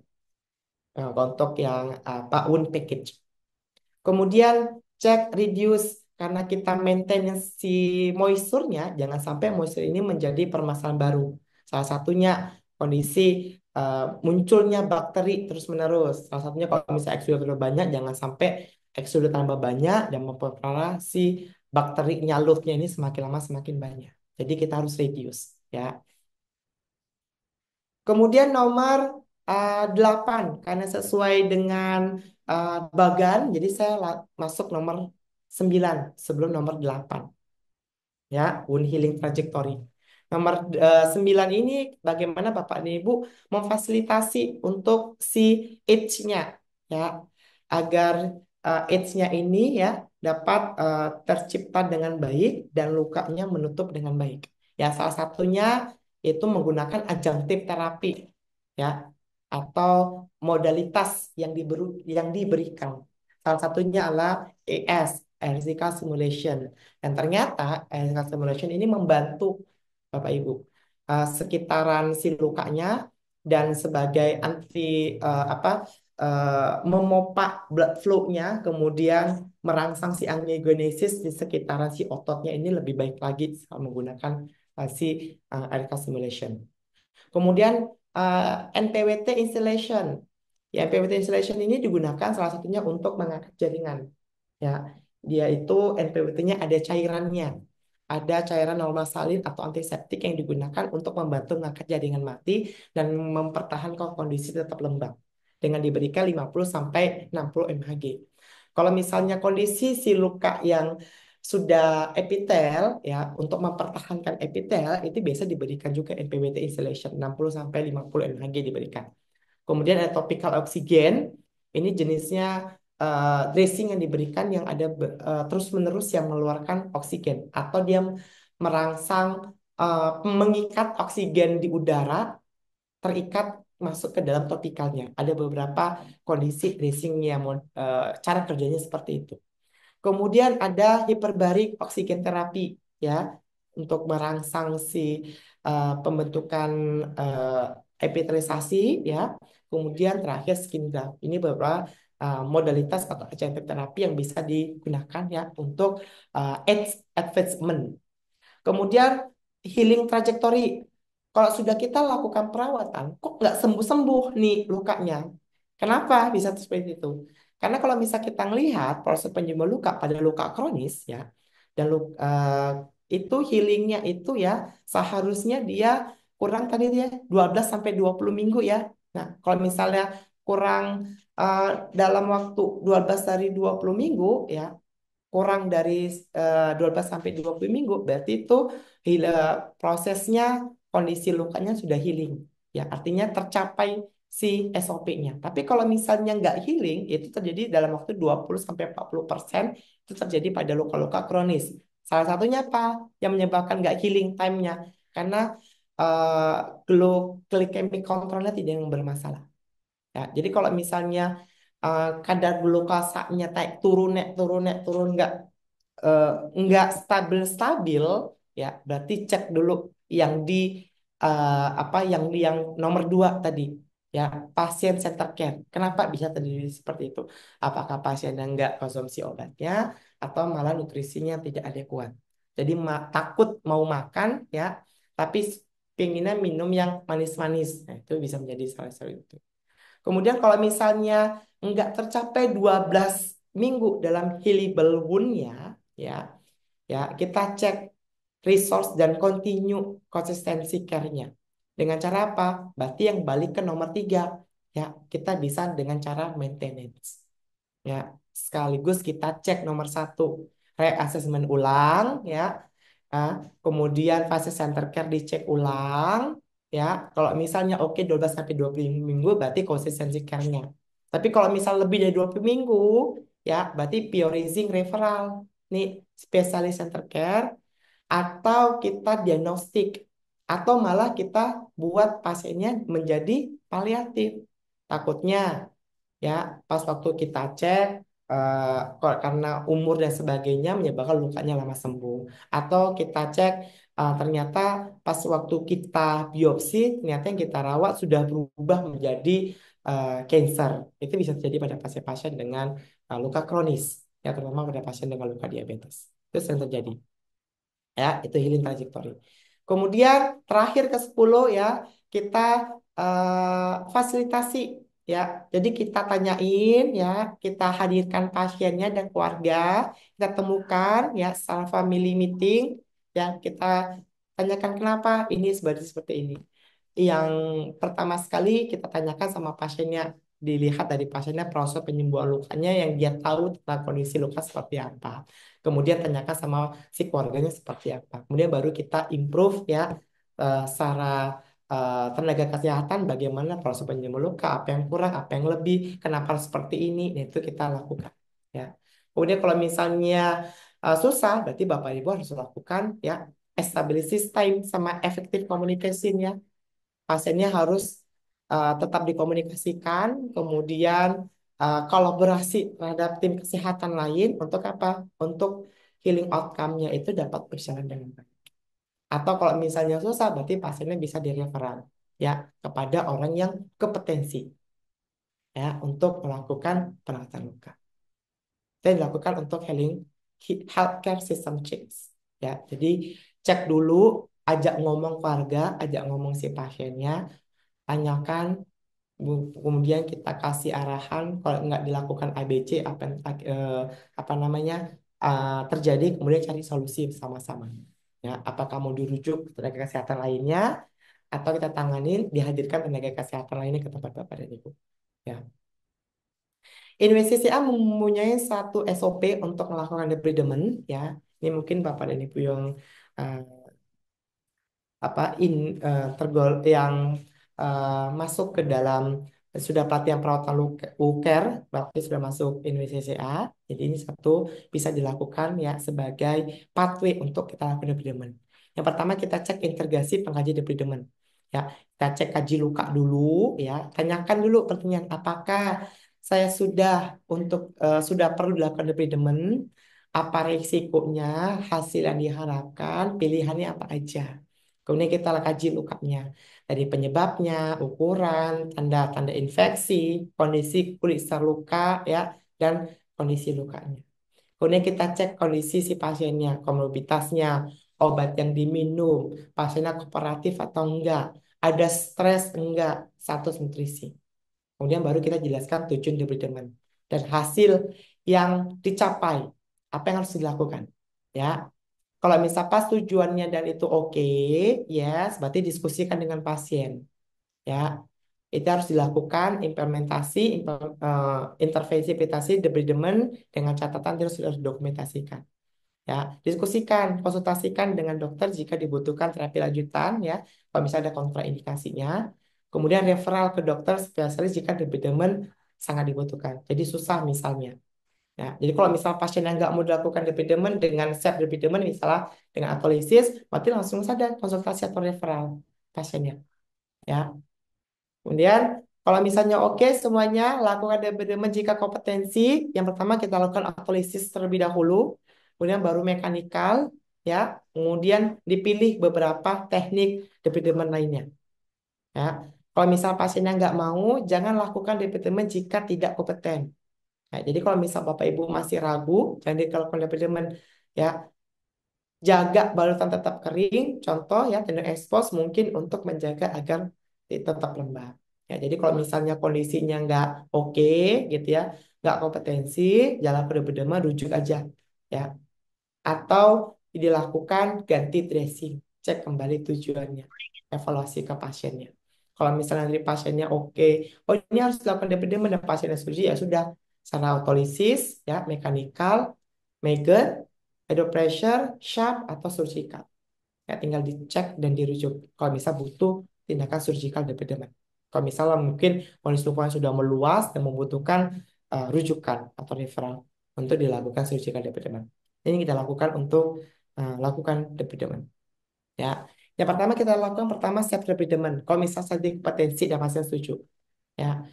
untuk yang apa wound package. Kemudian cek reduce karena kita maintenance si moisture-nya, jangan sampai moisture ini menjadi permasalahan baru. Salah satunya kondisi munculnya bakteri terus-menerus. Salah satunya kalau misalnya eksudat terlalu banyak, jangan sampai eksudat tambah banyak dan memperparah si bakteri nyalurnya ini semakin lama semakin banyak. Jadi kita harus reduce ya. Kemudian nomor 8, karena sesuai dengan bagan, jadi saya masuk nomor 9 sebelum nomor 8. Ya, wound healing trajectory. Nomor 9 ini bagaimana Bapak dan Ibu memfasilitasi untuk si itch-nya ya, agar itch-nya ini ya dapat tercipta dengan baik dan lukanya menutup dengan baik. Ya, salah satunya itu menggunakan adjunctive terapi ya atau modalitas yang diberikan. Salah satunya adalah ES, electrical stimulation. Dan ternyata electrical stimulation ini membantu Bapak Ibu sekitaran si lukanya dan sebagai anti apa memompa blood flow-nya, kemudian merangsang si angiogenesis di sekitaran si ototnya ini lebih baik lagi menggunakan si electrical stimulation. Kemudian NPWT installation. Ya, NPWT installation ini digunakan salah satunya untuk mengangkat jaringan. Ya, dia itu NPWT-nya ada cairannya. Ada cairan normal salin atau antiseptik yang digunakan untuk membantu mengangkat jaringan mati dan mempertahankan kondisi tetap lembab dengan diberikan 50 sampai 60 mHg. Kalau misalnya kondisi si luka yang sudah epitel ya untuk mempertahankan epitel itu biasa diberikan juga NPWT instillation 60 sampai 50 mHg diberikan. Kemudian ada topical oksigen. Ini jenisnya dressing yang diberikan yang ada terus-menerus yang mengeluarkan oksigen atau dia merangsang mengikat oksigen di udara terikat masuk ke dalam topikalnya. Ada beberapa kondisi dressing yang cara kerjanya seperti itu. Kemudian ada hiperbarik oksigen terapi ya untuk merangsang si pembentukan epitelisasi ya. Kemudian terakhir skin graft. Ini beberapa modalitas atau adjunctive terapi yang bisa digunakan ya untuk age advancement. Kemudian healing trajectory. Kalau sudah kita lakukan perawatan, kok nggak sembuh-sembuh nih lukanya? Kenapa bisa seperti itu? Karena kalau misal kita melihat proses penyembuhan luka pada luka kronis ya, dan itu healingnya itu ya seharusnya dia kurang tadi dia 12 sampai 20 minggu ya. Nah, kalau misalnya kurang eh, dalam waktu 12 dari 20 minggu ya, kurang dari 12 sampai 20 minggu berarti itu prosesnya kondisi lukanya sudah healing ya artinya tercapai si SOP-nya. Tapi kalau misalnya nggak healing itu terjadi dalam waktu 20 sampai 40% itu terjadi pada luka-luka kronis. Salah satunya apa yang menyebabkan nggak healing time-nya? Karena glycemic control-nya tidak yang bermasalah. Ya, jadi kalau misalnya kadar glukosanya turun eh, nggak stabil ya berarti cek dulu yang di apa yang nomor 2 tadi ya, pasien center care. Kenapa bisa terjadi seperti itu? Apakah pasiennya nggak konsumsi obatnya atau malah nutrisinya tidak adekuat? Jadi takut mau makan ya, tapi pinginnya minum yang manis-manis. Nah, itu bisa menjadi salah satu itu. Kemudian kalau misalnya nggak tercapai 12 minggu dalam healable wound-nya, ya, ya kita cek resource dan continue konsistensi care-nya. Dengan cara apa? Berarti yang balik ke nomor 3. Ya, kita bisa dengan cara maintenance. Ya, sekaligus kita cek nomor 1, reassessment ulang, ya. Ah, kemudian fase center care dicek ulang, ya. Kalau misalnya oke 12 sampai 20 minggu berarti konsistensi care-nya. Tapi kalau misal lebih dari 20 minggu, ya, berarti prioritizing referral. Nih, spesialis center care atau kita diagnostik atau malah kita buat pasiennya menjadi paliatif. Takutnya ya pas waktu kita cek karena umur dan sebagainya menyebabkan lukanya lama sembuh atau kita cek ternyata pas waktu kita biopsi ternyata yang kita rawat sudah berubah menjadi cancer. Itu bisa terjadi pada pasien-pasien dengan luka kronis, ya terutama pada pasien dengan luka diabetes. Itu sering terjadi, ya itu healing trajectory. Kemudian terakhir ke 10 ya kita fasilitasi, ya. Jadi kita tanyain, ya, kita hadirkan pasiennya dan keluarga, kita temukan ya secara family meeting, ya kita tanyakan kenapa ini seperti ini. Yang pertama sekali kita tanyakan sama pasiennya, dilihat dari pasiennya proses penyembuhan lukanya yang dia tahu tentang kondisi luka seperti apa. Kemudian tanyakan sama si keluarganya seperti apa. Kemudian baru kita improve ya secara tenaga kesehatan bagaimana proses penyembuhan luka, apa yang kurang, apa yang lebih, kenapa harus seperti ini, nah, itu kita lakukan. Ya. Kemudian kalau misalnya susah, berarti Bapak Ibu harus lakukan ya establish time sama effective communication ya. Pasiennya harus tetap dikomunikasikan, kemudian kolaborasi terhadap tim kesehatan lain untuk apa? Untuk healing outcome-nya itu dapat berjalan dengan baik. Atau kalau misalnya susah, berarti pasiennya bisa direferal ya kepada orang yang kompetensi ya untuk melakukan perawatan luka. Dan dilakukan untuk healing healthcare system change. Ya, jadi cek dulu, ajak ngomong keluarga, ajak ngomong si pasiennya, tanyakan, kemudian kita kasih arahan kalau nggak dilakukan ABC apa namanya terjadi, kemudian cari solusi bersama-sama. Ya, apakah mau dirujuk ke tenaga kesehatan lainnya atau kita tanganin dihadirkan tenaga kesehatan lainnya ke tempat Bapak dan Ibu. Ya. NWCCA mempunyai satu SOP untuk melakukan debridement, ya. Ini mungkin Bapak dan Ibu yang uh, apa tergol yang masuk ke dalam sudah pelatihan perawatan UCARE, berarti sudah masuk NWCCA. Jadi ini satu bisa dilakukan ya sebagai pathway untuk kita lakukan debridement. Yang pertama kita cek integrasi pengkaji debridement. Ya, kita cek kaji luka dulu, ya. Tanyakan dulu pertanyaan apakah saya sudah perlu dilakukan debridement, apa risikonya, hasil yang diharapkan, pilihannya apa aja. Kemudian kita kaji lukanya dari penyebabnya, ukuran, tanda-tanda infeksi, kondisi kulit setelah luka, ya, dan kondisi lukanya. Kemudian kita cek kondisi si pasiennya, komorbiditasnya, obat yang diminum, pasiennya kooperatif atau enggak, ada stres enggak, status nutrisi. Kemudian baru kita jelaskan tujuan debridement dan hasil yang dicapai, apa yang harus dilakukan, ya. Kalau misal pas tujuannya dan itu oke, yes, berarti diskusikan dengan pasien. Ya, itu harus dilakukan implementasi, intervensi imitasi debridement dengan catatan terus harus dokumentasikan. Ya, diskusikan, konsultasikan dengan dokter jika dibutuhkan terapi lanjutan, ya. Kalau misalnya ada kontraindikasinya, kemudian referral ke dokter spesialis jika debridement sangat dibutuhkan. Jadi susah misalnya. Ya, jadi kalau misalnya pasien yang nggak mau dilakukan debridement dengan set debridement misalnya dengan autolisis, berarti langsung saja konsultasi atau referral pasiennya. Ya, kemudian kalau misalnya oke semuanya lakukan debridement jika kompetensi, yang pertama kita lakukan autolisis terlebih dahulu, kemudian baru mekanikal, ya, kemudian dipilih beberapa teknik debridement lainnya. Ya, Kalau misal pasiennya nggak mau, jangan lakukan debridement jika tidak kompeten. Nah, jadi kalau misal Bapak Ibu masih ragu, jangan dilakukan debridement ya. Jaga balutan tetap kering, contoh ya tendon expose mungkin untuk menjaga agar tetap lembab. Ya, jadi kalau misalnya kondisinya nggak oke gitu ya, nggak kompetensi, jalan berbeda rujuk aja ya. Atau dilakukan ganti dressing, cek kembali tujuannya, evaluasi ke pasiennya. Kalau misalnya dari pasiennya oke, oh ini harus dilakukan DPD dan pasiennya setuju ya sudah, sana autolisis ya, mekanikal, maggot, hydropressure, sharp atau surgical. Ya, tinggal dicek dan dirujuk. Kalau misal butuh tindakan surgical debridement. Kalau misalnya mungkin kondisi lukanya sudah meluas dan membutuhkan rujukan atau referral untuk dilakukan surgical debridement. Ini kita lakukan untuk lakukan debridement. Ya, yang pertama kita lakukan pertama self debridement. Kalau misal tadi kompetensi dan pasien setuju. Ya,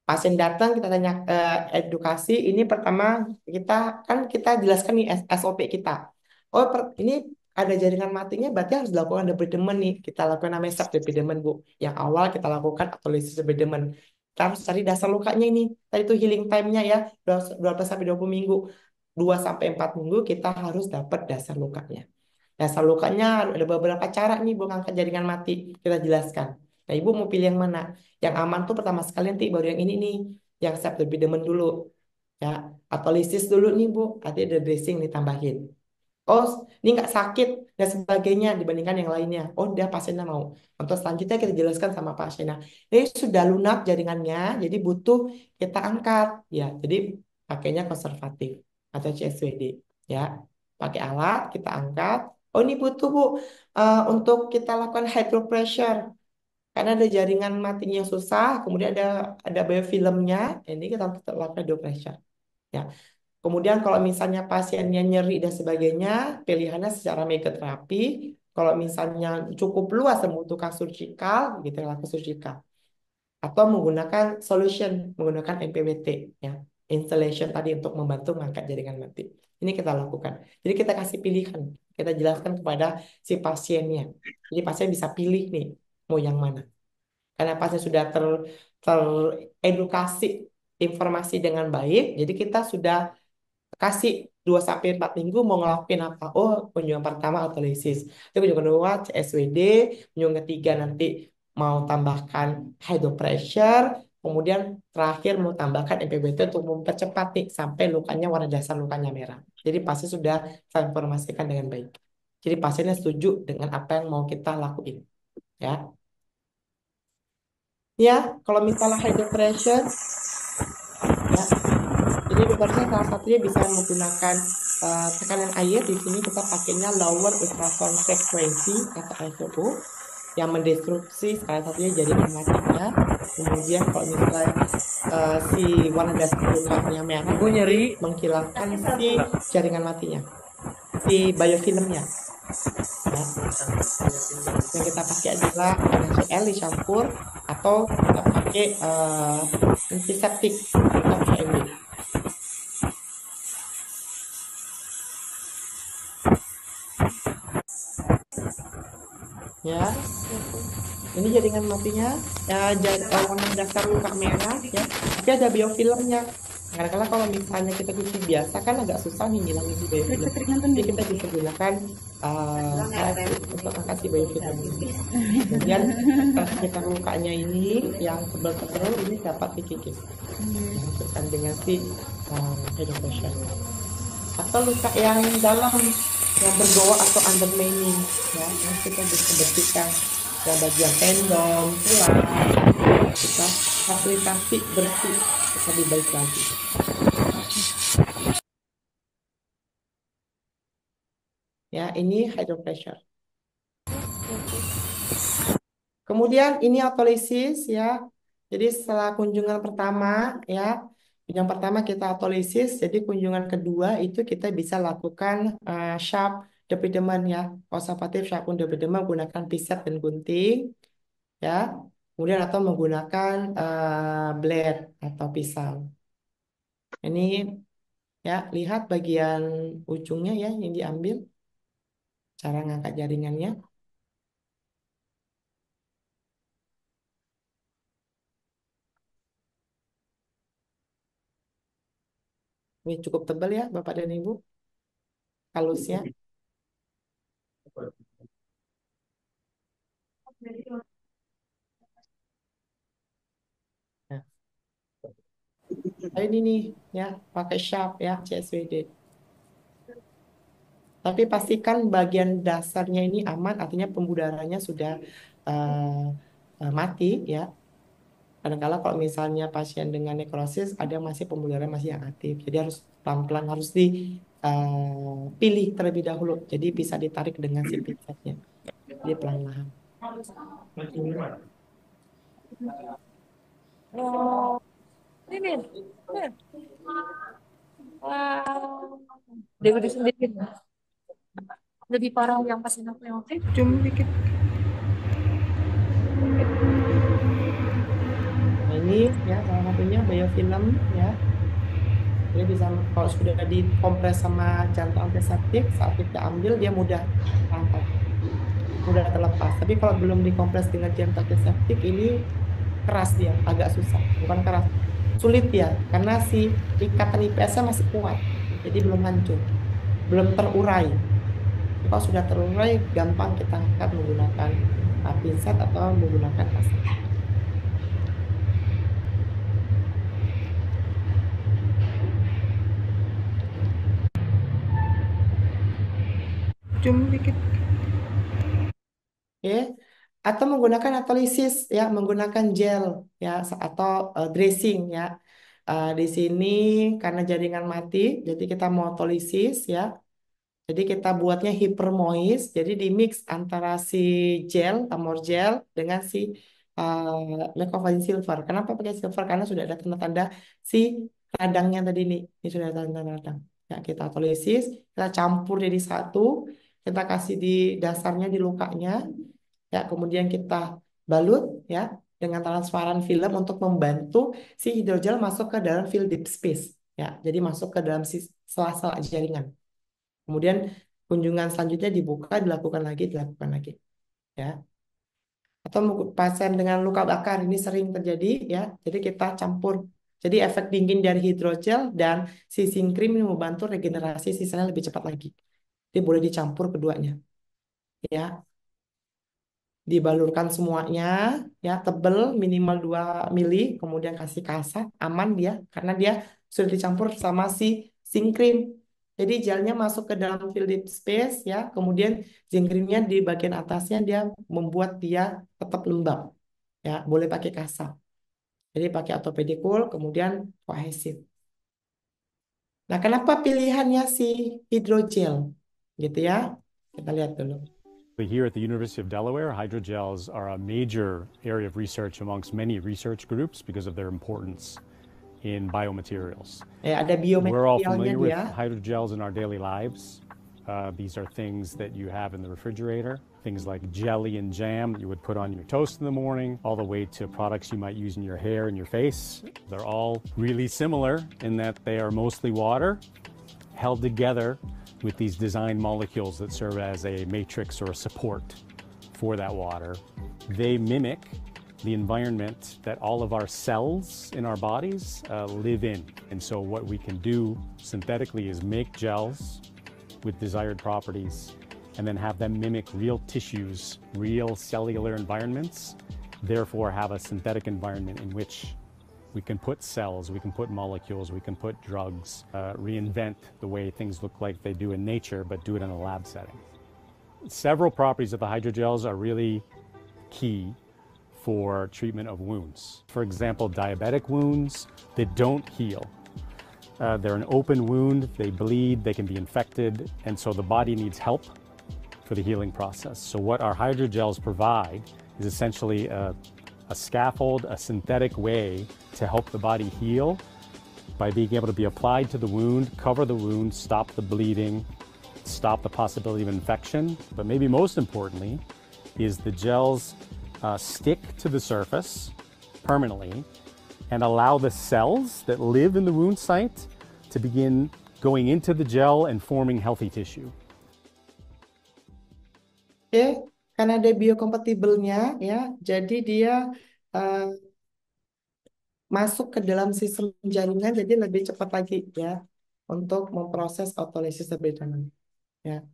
pasien datang kita tanya edukasi ini pertama kita jelaskan nih SOP kita. Oh ini ada jaringan matinya berarti harus dilakukan debridement nih. Kita lakukan namanya sub debridement Bu. Yang awal kita lakukan autolysis debridement. Kita harus cari dasar lukanya ini. Tadi itu healing time-nya ya 12 sampai 20 minggu. 2 sampai 4 minggu kita harus dapat dasar lukanya. Dasar lukanya ada beberapa cara nih Bu ngangkat jaringan mati. Kita jelaskan. Nah, Ibu mau pilih yang mana? Yang aman tuh pertama sekali nanti baru yang ini nih, yang step lebih demen dulu. Ya, atau lisis dulu nih Bu, nanti ada dressing ditambahin. Oh, ini nggak sakit dan sebagainya dibandingkan yang lainnya. Oh, dia pasiennya mau. Untuk selanjutnya kita jelaskan sama pasiennya. Ini sudah lunak jaringannya, jadi butuh kita angkat. Ya, jadi pakainya konservatif atau CSWD. Ya, pakai alat kita angkat. Oh, ini butuh Bu untuk kita lakukan hydropressure. Karena ada jaringan matinya yang susah, kemudian ada biofilmnya, ini kita lakukan hydropressure. Ya. Kemudian kalau misalnya pasiennya nyeri dan sebagainya, pilihannya secara megoterapi. Kalau misalnya cukup luas membutuhkan surgical, gitu lakukan surgical. Atau menggunakan solution, menggunakan MPWT, ya, installation tadi untuk membantu mengangkat jaringan mati. Ini kita lakukan. Jadi kita kasih pilihan, kita jelaskan kepada si pasiennya. Jadi pasien bisa pilih nih, mau yang mana. Karena pasien sudah teredukasi informasi dengan baik, jadi kita sudah kasih 2 sampai 4 minggu mau ngelakuin apa. Oh, kunjungan pertama autolisis. Itu kunjungan kedua CSWD, kunjungan ketiga nanti mau tambahkan hydropressure, kemudian terakhir mau tambahkan MPBT untuk mempercepat nih sampai lukanya warna dasar lukanya merah. Jadi pasien sudah saya informasikan dengan baik. Jadi pasiennya setuju dengan apa yang mau kita lakuin. Ya. Ya, kalau misalnya hydropressure, ya. Jadi dokternya salah satunya bisa menggunakan tekanan air. Di sini kita pakainya lower ultrasound frequency atau LVO yang mendestruksi salah satunya jaringan matinya. Kemudian kalau misalnya si warna dasar lukanya merah, Ibu nyeri. menghilangkan si jaringan matinya, si biofilmnya. Ya. Yang kita pakai adalah NaCl dicampur atau kita pakai antiseptik atau KMB. Ya, ini jaringan matinya ya, warna dasar luka merah ya, tapi ada biofilmnya. Kadang-kadang kalau misalnya kita cuci biasa kan agak susah nih ngilangin si biofilm. Jadi kita bisa gunakan untuk angkat si biofilm ini. Kemudian sekitar lukanya ini yang tebal-tebal ini dapat dikikis. Dimasukkan dengan si hydropressure. Atau luka yang dalam yang bergoa atau undermining ya, yang kita bisa bersihkan yang bagian tendon, tulang, kita fasilitasi bersih lebih baik lagi. Ya, ini hydropressure. Kemudian ini autolisis ya. Jadi setelah kunjungan pertama ya, yang pertama kita autolisis, jadi kunjungan kedua itu kita bisa lakukan sharp debridement ya, konservatif sharp debridement menggunakan pinset dan gunting ya. Kemudian atau menggunakan blade atau pisau. Ini ya, lihat bagian ujungnya ya yang diambil, cara ngangkat jaringannya. Ini cukup tebal ya, Bapak dan Ibu, halusnya. Nah, ini nih ya, pakai Sharp ya, CSWD. Tapi pastikan bagian dasarnya ini aman, artinya pembudarannya sudah mati ya. Kadang-kala kalau misalnya pasien dengan nekrosis ada masih pembudaran masih yang aktif, jadi harus pelan-pelan harus dipilih terlebih dahulu. Jadi bisa ditarik dengan si pincetnya. Jadi pelan-pelan. Oh, ini. Wow. Dewi sendiri lebih parah yang pas aku yang waktu itu. Zoom dikit. Nah, ini ya salah satunya biofilm ya. Dia bisa kalau sudah dikompres sama jantung antiseptik saat kita ambil dia mudah angkat, mudah terlepas. Tapi kalau belum dikompres dengan jantung antiseptik ini keras dia, agak susah. Bukan keras, sulit ya karena si ikatan IPS-nya masih kuat. Jadi belum hancur, belum terurai. Kalau sudah terurai gampang kita angkat menggunakan pinset atau menggunakan kaset. Zoom dikit. Ya, atau menggunakan atolisis ya, menggunakan gel ya atau dressing ya. Di sini karena jaringan mati, jadi kita mau otolisis ya. Jadi kita buatnya hypermoist, jadi di mix antara si gel, amor gel dengan si mecofazin silver. Kenapa pakai silver? Karena sudah ada tanda-tanda si radangnya tadi nih. Ini sudah ada tanda radang. Ya, kita otolisis, kita campur jadi satu, kita kasih di dasarnya di lukanya. Ya, kemudian kita balut ya dengan transparan film untuk membantu si hidrogel masuk ke dalam field deep space. Ya, jadi masuk ke dalam si sela-sela jaringan. Kemudian kunjungan selanjutnya dibuka, dilakukan lagi, ya. Atau pasien dengan luka bakar ini sering terjadi, ya. Jadi kita campur. Jadi efek dingin dari hidrogel dan si zinc cream ini membantu regenerasi sisanya lebih cepat lagi. Jadi boleh dicampur keduanya, ya. Dibalurkan semuanya ya tebel minimal 2 mili kemudian kasih kasat aman dia karena dia sudah dicampur sama si zinc cream jadi gelnya masuk ke dalam field deep space ya kemudian zinc creamnya di bagian atasnya dia membuat dia tetap lembab ya boleh pakai kasat jadi pakai atopedikul kemudian koahesif. Nah kenapa pilihannya si hidrogel gitu ya kita lihat dulu. Here at the University of Delaware, hydrogels are a major area of research amongst many research groups because of their importance in biomaterials. Ada We're all biomaterialnya familiar with dia. hydrogels in our daily lives. These are things that you have in the refrigerator, things like jelly and jam that you would put on your toast in the morning, all the way to products you might use in your hair and your face. They're all really similar in that they are mostly water held together with these design molecules that serve as a matrix or a support for that water. They mimic the environment that all of our cells in our bodies live in. And so what we can do synthetically is make gels with desired properties and then have them mimic real tissues, real cellular environments, therefore have a synthetic environment in which we can put cells, we can put molecules, we can put drugs, reinvent the way things look like they do in nature, but do it in a lab setting. Several properties of the hydrogels are really key for treatment of wounds. For example, diabetic wounds that don't heal. They're an open wound, they bleed, they can be infected, and so the body needs help for the healing process. So what our hydrogels provide is essentially a scaffold, a synthetic way to help the body heal by being able to be applied to the wound, cover the wound, stop the bleeding, stop the possibility of infection. But maybe most importantly is the gels stick to the surface permanently and allow the cells that live in the wound site to begin going into the gel and forming healthy tissue. Oke, karena ada biokompatibelnya ya, jadi dia masuk ke dalam sistem jaringan jadi lebih cepat lagi ya. untuk memproses autolisis lebih dalam. Ya.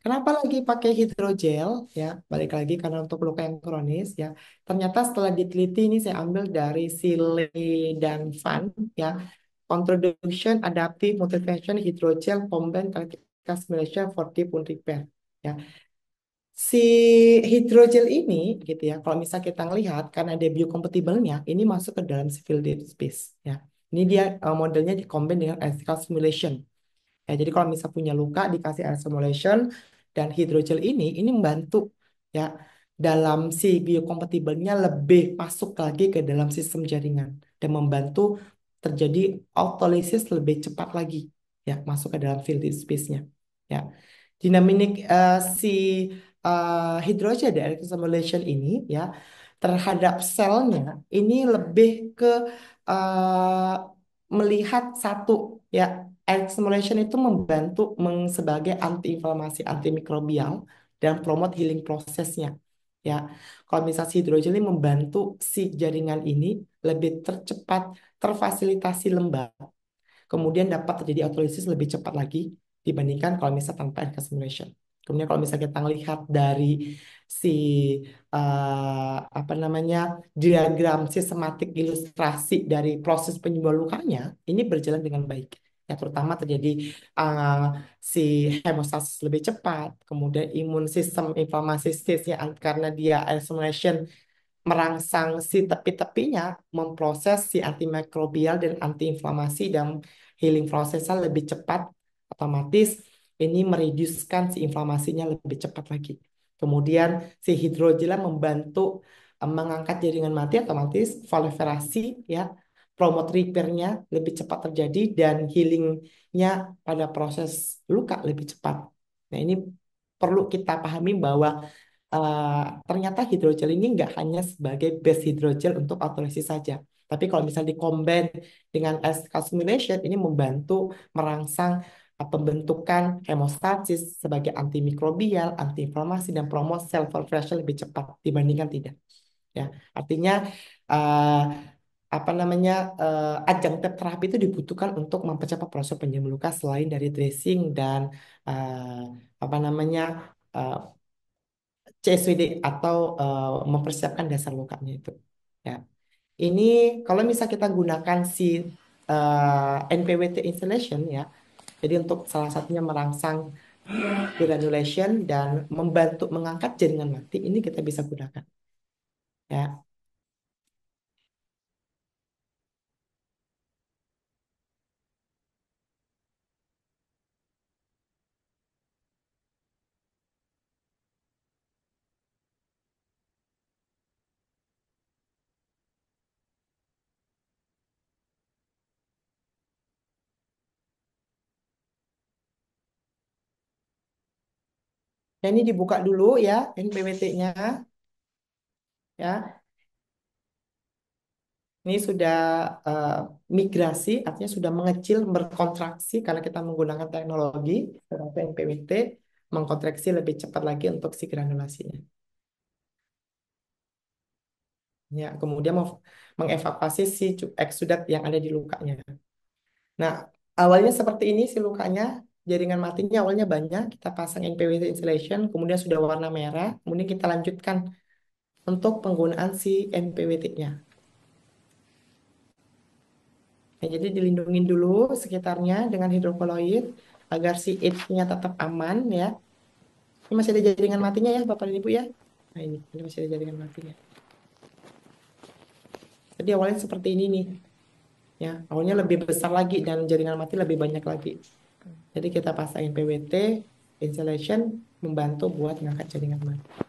Kenapa lagi pakai hidrogel? Ya, balik lagi karena untuk luka yang kronis ya. Ternyata setelah diteliti ini saya ambil dari si Lee dan Van ya. Introduction Adaptive Motivation Hydrogel Combined Tactical Simulation for Deep Wound Repair. Ya, si hidrogel ini gitu ya, kalau misalnya kita lihat karena ada biocompatible-nya, ini masuk ke dalam si fielded space ya. Ini dia modelnya dikombin dengan electrical simulation. Ya, jadi kalau misalnya punya luka dikasih air simulation dan hidrogel ini membantu ya dalam si biocompatible-nya lebih masuk lagi ke dalam sistem jaringan dan membantu terjadi autolysis lebih cepat lagi ya masuk ke dalam fielded space-nya. Ya. Dinamik si hydrogen dari simulation ini ya terhadap selnya ini lebih ke eh, melihat satu ya air stimulation itu membantu sebagai antiinflamasi antimikrobial dan promote healing prosesnya ya. Kalau misalnya si hidrogen ini membantu si jaringan ini lebih tercepat terfasilitasi lembab, kemudian dapat terjadi autolisis lebih cepat lagi dibandingkan kalau misalnya tanpa NK simulation. Kemudian kalau misalnya kita lihat dari si apa namanya diagram sistematik ilustrasi dari proses penyembuhan lukanya, ini berjalan dengan baik. Ya, terutama terjadi uh, si hemostasis lebih cepat, kemudian imun sistem inflamasi stage-nya karena dia simulation merangsang si tepi-tepinya memproses si antimikrobial dan antiinflamasi dan healing prosesnya lebih cepat, otomatis ini mereducekan si inflamasinya lebih cepat lagi. Kemudian si hidrogel membantu mengangkat jaringan mati, otomatis proliferasi ya, promote repair-nya lebih cepat terjadi dan healing-nya pada proses luka lebih cepat. Nah, ini perlu kita pahami bahwa eh, ternyata hidrogel ini nggak hanya sebagai base hidrogel untuk autolisis saja. Tapi kalau misalnya dikombin dengan electrical stimulation, ini membantu merangsang pembentukan hemostasis sebagai antimikrobial, antiinflamasi, dan promosi cell proliferation lebih cepat dibandingkan tidak. Ya, artinya eh, apa namanya adjunctive terapi itu dibutuhkan untuk mempercepat proses penyembuhan luka selain dari dressing dan apa namanya eh, CSWD atau mempersiapkan dasar lukanya itu. Ya, ini kalau misal kita gunakan si NPWT installation ya, jadi untuk salah satunya merangsang granulation dan membantu mengangkat jaringan mati, ini kita bisa gunakan. Ya, dan ini dibuka dulu ya NPWT-nya ya. Ini sudah eh, migrasi, artinya sudah mengecil, berkontraksi karena kita menggunakan teknologi seperti NPWT, mengkontraksi lebih cepat lagi untuk si granulasinya. Ya, kemudian mengevakuasi si eksudat yang ada di lukanya. Nah, awalnya seperti ini si lukanya, jaringan matinya awalnya banyak, kita pasang NPWT insulation, kemudian sudah warna merah, kemudian kita lanjutkan untuk penggunaan si NPWT-nya. Ya, jadi dilindungin dulu sekitarnya dengan hidrokoloid agar si AIDS-nya tetap aman ya. Ini masih ada jaringan matinya ya Bapak dan Ibu ya. Nah ini masih ada jaringan matinya. Jadi awalnya seperti ini nih. Ya, awalnya lebih besar lagi dan jaringan mati lebih banyak lagi. Jadi kita pasangin PWT, insulation membantu buat ngangkat jaringan mati.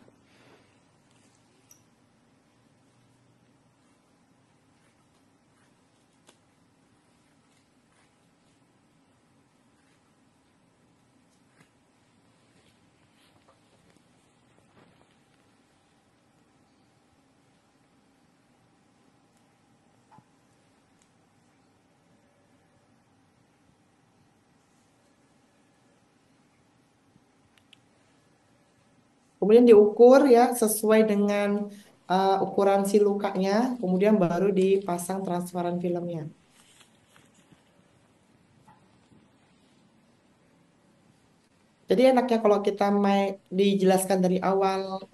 Kemudian diukur ya sesuai dengan ukuran si lukanya, kemudian baru dipasang transparan filmnya. Jadi enaknya kalau kita dijelaskan dari awal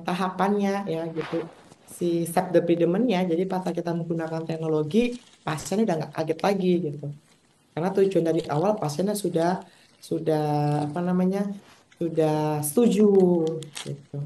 tahapannya ya gitu si step deployment-nya. Jadi pas kita menggunakan teknologi, pasien udah nggak kaget lagi gitu. Karena tujuan dari awal pasiennya sudah apa namanya sudah setuju gitu.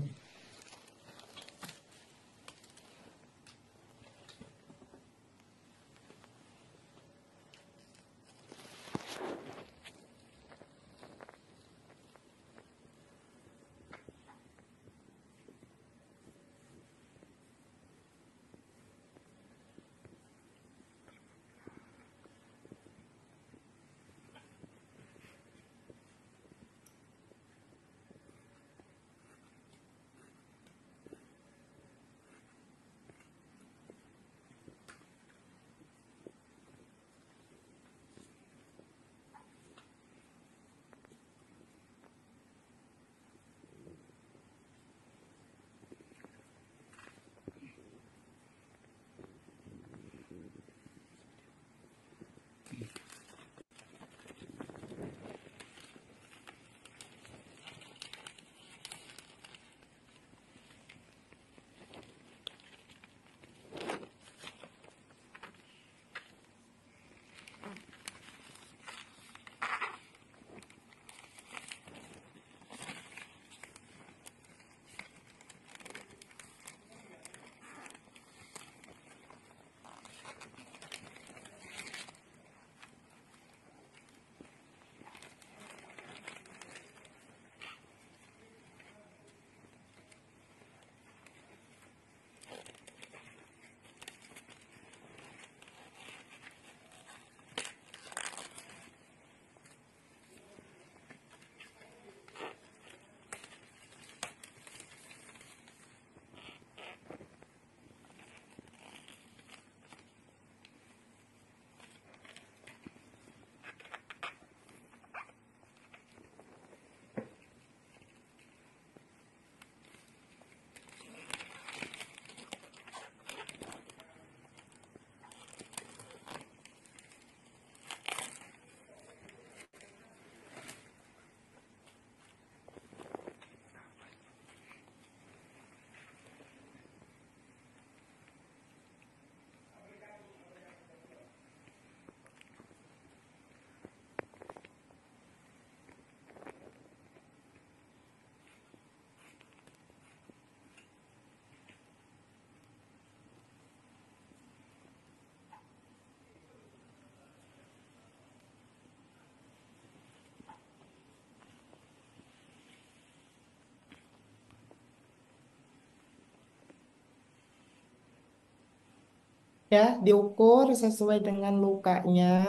Ya, diukur sesuai dengan lukanya.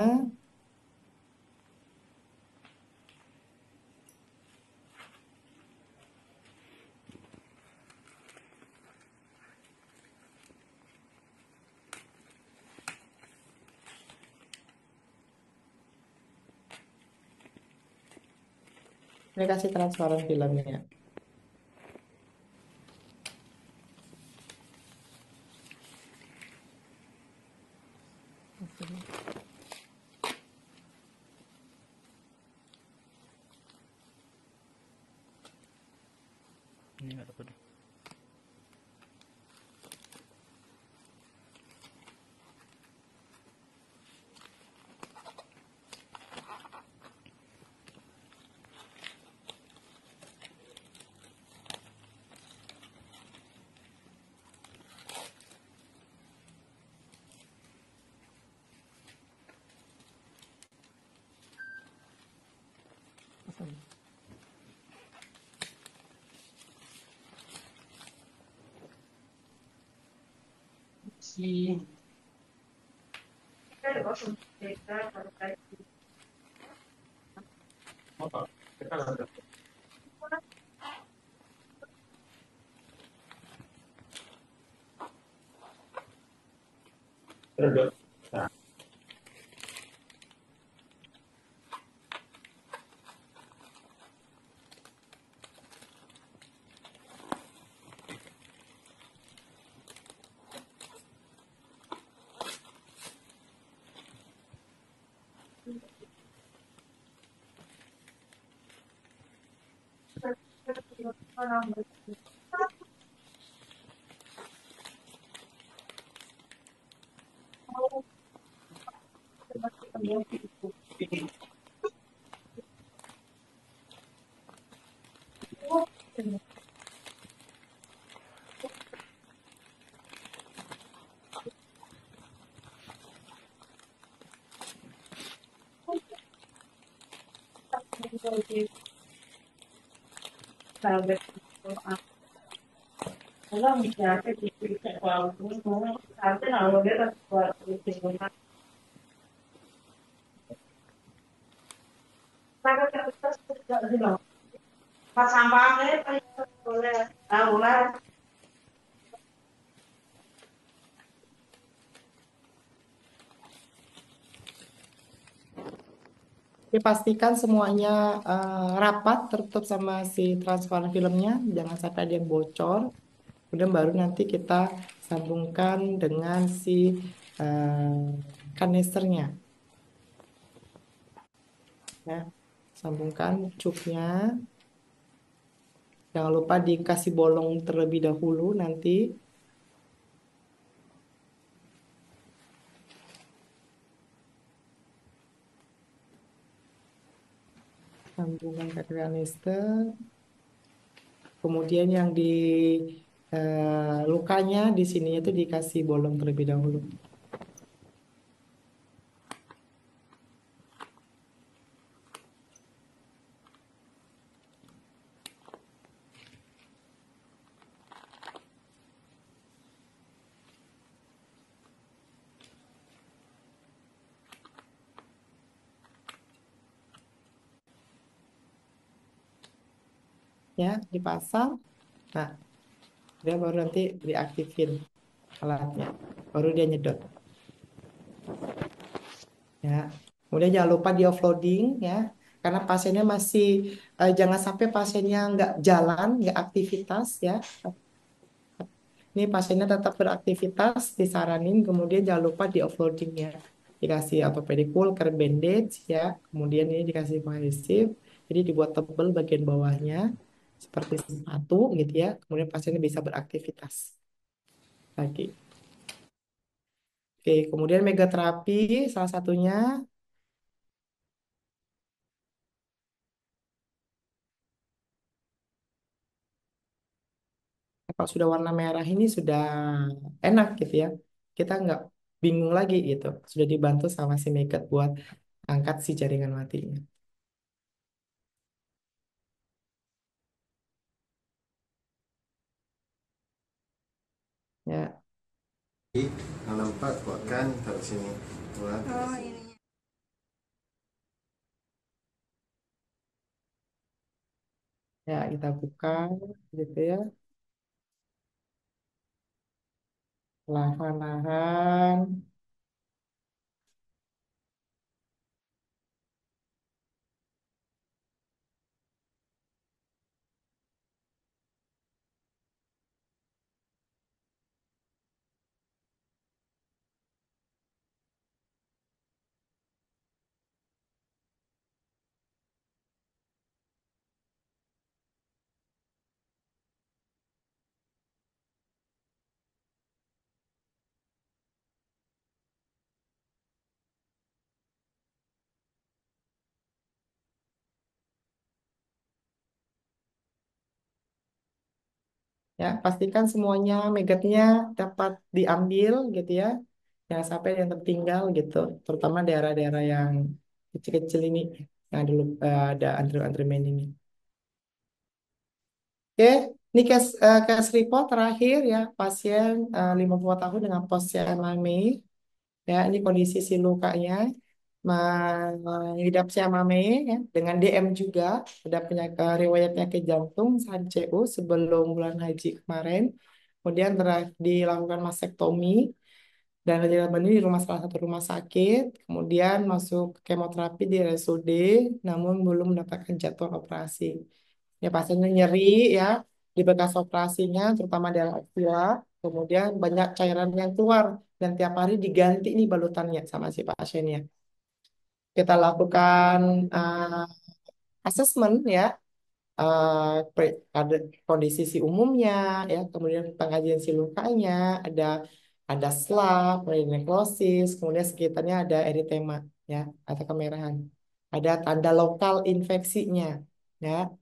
Ini kasih transparan filmnya. Ini nggak dapat. Dipastikan semuanya rapat tertutup sama si transparan filmnya, jangan sampai ada yang bocor. Kemudian baru nanti kita sambungkan dengan si kanisternya, ya. Sambungkan cupnya. Jangan lupa dikasih bolong terlebih dahulu nanti. Sambungan ke kanister. Kemudian yang di lukanya di sini itu dikasih bolong terlebih dahulu. Ya, dipasang. Nah, dia baru nanti diaktifin alatnya. Baru dia nyedot. Ya. Kemudian jangan lupa di offloading ya. Karena pasiennya masih jangan sampai pasiennya nggak jalan, nggak aktivitas ya. Ini pasiennya tetap beraktivitas, disaranin. Kemudian jangan lupa di offloading ya. Dikasih orthopedic wool, care bandage ya. Kemudian ini dikasih adhesif. Jadi dibuat tebal bagian bawahnya seperti sepatu gitu ya. Kemudian pasiennya bisa beraktivitas lagi. Oke, kemudian megaterapi salah satunya. Kalau sudah warna merah ini sudah enak gitu ya. Kita nggak bingung lagi gitu. Sudah dibantu sama si Megat buat angkat si jaringan matinya. Ya, Yang nampak kuatkan taruh sini. Kuat. ya kita buka gitu ya. Lahan-lahan. Ya, pastikan semuanya Megatnya dapat diambil gitu ya. Jangan sampai ada yang tertinggal gitu. Terutama daerah-daerah yang kecil-kecil ini yang dulu ada antri-antrimen ini. Oke, ini case report terakhir ya, pasien 50 tahun dengan posyandu. Ya, ini kondisi si lukanya, mengidap siamame ya, dengan DM juga, ada penyakit riwayat penyakit jantung, SANCU sebelum bulan haji kemarin. Kemudian dilakukan mastektomi dan Raja Bani di salah satu rumah sakit, kemudian masuk kemoterapi di RSUD, namun belum mendapatkan jadwal operasi. Ya pasiennya nyeri ya di bekas operasinya, terutama di axilla, kemudian banyak cairan yang keluar dan tiap hari diganti nih balutannya sama si pasiennya. Kita lakukan asesmen ya, ada kondisi si umumnya, ya, kemudian pengajian si lukanya, ada SLA, kemudian nekrosis, kemudian sekitarnya ada eritema, ya, atau kemerahan. Ada tanda lokal infeksinya, ya.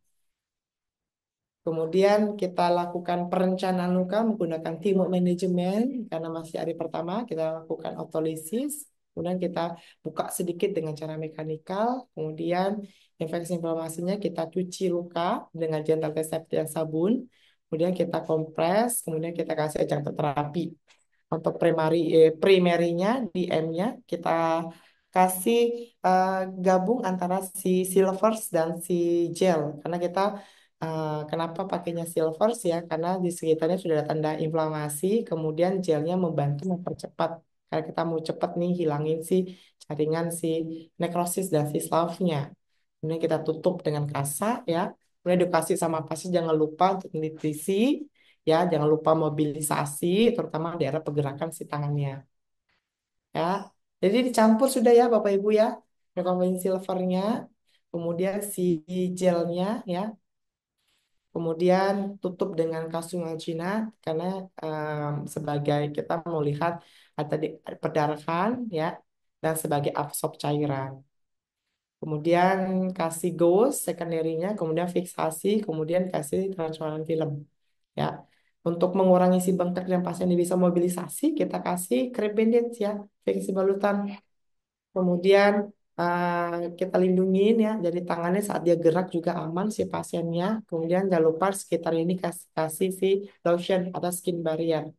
Kemudian kita lakukan perencanaan luka menggunakan timuk manajemen karena masih hari pertama kita lakukan otolisis. Kemudian kita buka sedikit dengan cara mekanikal. Kemudian infeksi inflamasinya kita cuci luka dengan gentle antiseptik dan sabun. Kemudian kita kompres. Kemudian kita kasih adjunct terapi. Untuk primerinya di M-nya kita kasih eh, gabung antara si silvers dan si gel karena kita kenapa pakainya silvers ya karena di sekitarnya sudah ada tanda inflamasi kemudian gelnya membantu mempercepat karena kita mau cepat nih hilangin si jaringan si nekrosis dan si slavnya. Kemudian kita tutup dengan kasa ya. Kemudian edukasi sama pasien jangan lupa untuk nutrisi ya, jangan lupa mobilisasi terutama di daerah pergerakan si tangannya ya. Jadi dicampur sudah ya Bapak Ibu ya. Rekomendasi silvernya, kemudian si gelnya ya, kemudian tutup dengan kalsium alginat karena sebagai kita mau lihat ada perdarahan ya dan sebagai absorb cairan. Kemudian kasih gauze secondary-nya, kemudian fiksasi, kemudian kasih transparan film. Ya, untuk mengurangi si bengkak dan pasien yang bisa mobilisasi, kita kasih krim bandage ya, fiksi balutan. Kemudian kita lindungin ya, jadi tangannya saat dia gerak juga aman si pasiennya. Kemudian jangan lupa sekitar ini kasih si lotion atau skin barrier.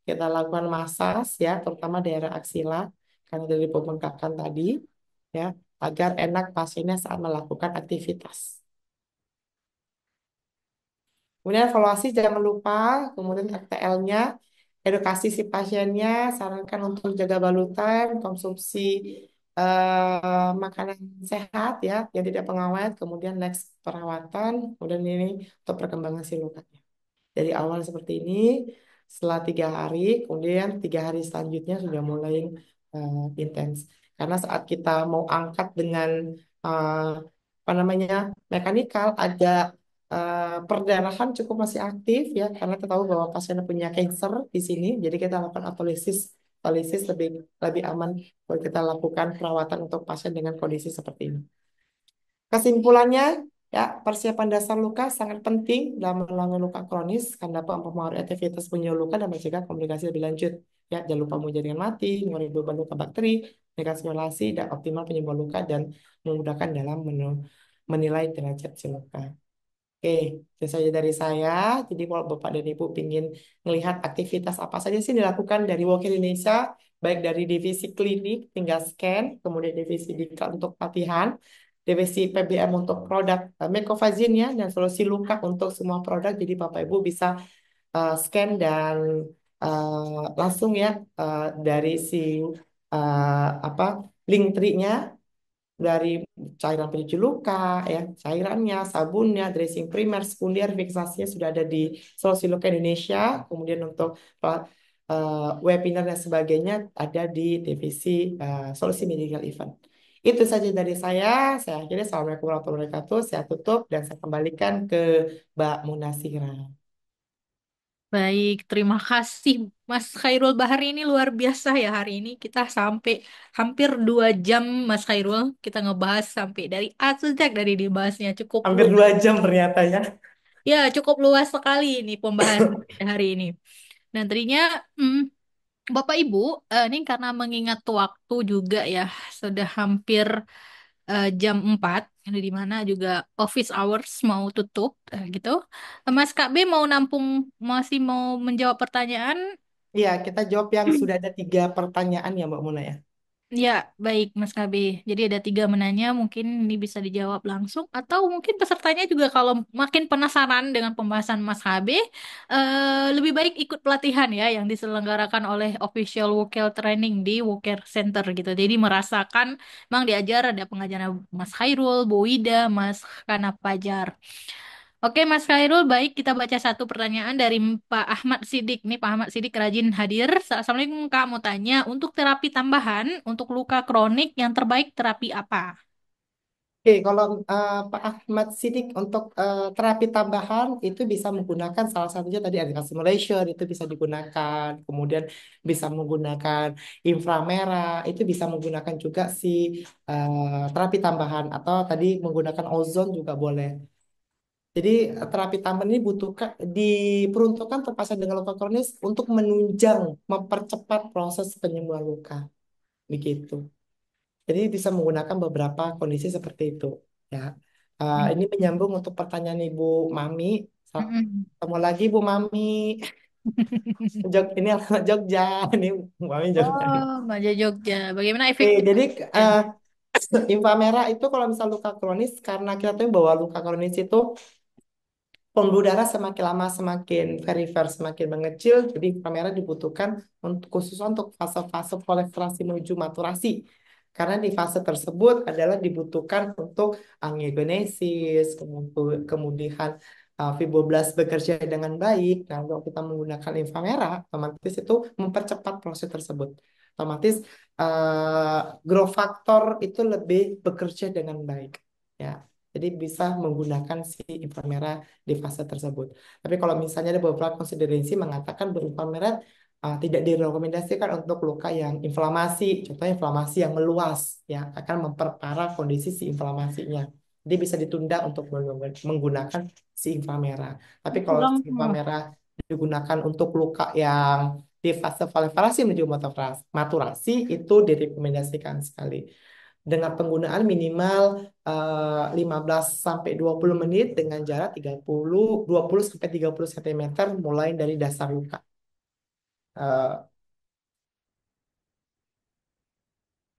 Kita lakukan massage ya, terutama daerah aksila karena dari pembengkakan tadi ya, agar enak pasiennya saat melakukan aktivitas. Kemudian evaluasi jangan lupa, kemudian FTL-nya, edukasi si pasiennya, sarankan untuk jaga balutan, konsumsi makanan sehat ya, yang tidak pengawet, kemudian next perawatan, kemudian ini untuk perkembangan si lukanya. Dari awal seperti ini, setelah 3 hari, kemudian 3 hari selanjutnya sudah mulai intens. Karena saat kita mau angkat dengan eh, apa namanya mekanikal, ada perdarahan cukup masih aktif ya, karena kita tahu bahwa pasien punya cancer di sini, jadi kita lakukan otolisis. Otolisis lebih lebih aman kalau kita lakukan perawatan untuk pasien dengan kondisi seperti ini. Kesimpulannya, ya, persiapan dasar luka sangat penting dalam menangani luka kronis karena dapat mempengaruhi aktivitas penyuh luka dan mencegah komplikasi lebih lanjut. Ya, jangan lupa menjaringan mati, mengurangi beban luka bakteri, meningkatkan sirkulasi, dan optimal penyembuhan luka dan memudahkan dalam menilai derajat si luka. Oke, itu saja dari saya. Jadi kalau Bapak dan Ibu ingin melihat aktivitas apa saja sih dilakukan dari Walk Indonesia, baik dari divisi klinik, tinggal scan, kemudian divisi diklat untuk pelatihan, divisi PBM untuk produk Mecovazin ya, dan solusi luka untuk semua produk. Jadi Bapak Ibu bisa scan dan langsung ya dari si apa link tree-nya dari cairan pencuci luka, ya, cairannya, sabunnya, dressing primer, sekunder, fiksasinya sudah ada di Solusi Luka Indonesia. Kemudian untuk webinar dan sebagainya ada di divisi Solusi Medical Event. Itu saja dari saya. Saya akhiri. Assalamualaikum warahmatullahi wabarakatuh. Saya tutup dan saya kembalikan ke Mbak Munasira. Baik, terima kasih Mas Khairul Bahari ini luar biasa ya hari ini kita sampai hampir 2 jam Mas Khairul kita ngebahas sampai dari A to Z dari dibahasnya cukup Hampir luas. 2 jam ternyata ya. Ya cukup luas sekali ini pembahasan hari ini. Dan tadinya hmm, Bapak Ibu ini karena mengingat waktu juga ya sudah hampir jam 4 di mana juga office hours mau tutup gitu. Mas KB mau nampung masih mau menjawab pertanyaan. Iya, kita jawab yang sudah ada 3 pertanyaan ya Mbak Muna ya. Ya, baik Mas KB. Jadi ada 3 menanya, mungkin ini bisa dijawab langsung atau mungkin pesertanya juga kalau makin penasaran dengan pembahasan Mas KB, lebih baik ikut pelatihan ya yang diselenggarakan oleh Official Wokel Training di Woker Center gitu. Jadi merasakan memang diajar ada pengajaran Mas Khairul, Bu Wida, Mas Kana Pajar. Oke, Mas Khairul, baik kita baca satu pertanyaan dari Pak Ahmad Sidik. Nih, Pak Ahmad Sidik rajin hadir. Assalamualaikum, Kak. Mau tanya, untuk terapi tambahan, untuk luka kronik yang terbaik terapi apa? Oke, kalau Pak Ahmad Sidik untuk terapi tambahan itu bisa menggunakan salah satunya tadi ada simulation itu bisa digunakan, kemudian bisa menggunakan inframerah itu bisa menggunakan juga si terapi tambahan atau tadi menggunakan ozon juga boleh. Jadi terapi tambahan ini diperuntukkan untuk pasien dengan luka kronis untuk menunjang, mempercepat proses penyembuhan luka, begitu. Jadi bisa menggunakan beberapa kondisi seperti itu. Ya, ini menyambung untuk pertanyaan Ibu Mami. Mm-mm. Ketemu lagi Bu Mami. Ini anak Jogja. Ini Bu Mami Jogja. Oh, Maja Jogja. Bagaimana Oke, jadi efektifnya? infra merah itu kalau misal luka kronis karena kita tahu bahwa luka kronis itu pembuluh darah semakin lama semakin perifer semakin mengecil, jadi infra merah dibutuhkan untuk khusus untuk fase-fase kolesterasi menuju maturasi. Karena di fase tersebut adalah dibutuhkan untuk angiogenesis, kemudian fibroblast bekerja dengan baik. Nah, kalau kita menggunakan inframerah, otomatis itu mempercepat proses tersebut. Otomatis growth factor itu lebih bekerja dengan baik. Ya, jadi bisa menggunakan si inframerah di fase tersebut. Tapi kalau misalnya ada beberapa konsiderasi mengatakan bahwa inframerah tidak direkomendasikan untuk luka yang inflamasi, contohnya inflamasi yang meluas, ya akan memperparah kondisi si inflamasinya. Jadi bisa ditunda untuk menggunakan si inframerah. Tapi kalau Kurang. si inframerah digunakan untuk luka yang di fase proliferasi menuju maturasi, itu direkomendasikan sekali. Dengan penggunaan minimal 15 sampai 20 menit dengan jarak 20 sampai 30 cm mulai dari dasar luka. Eh,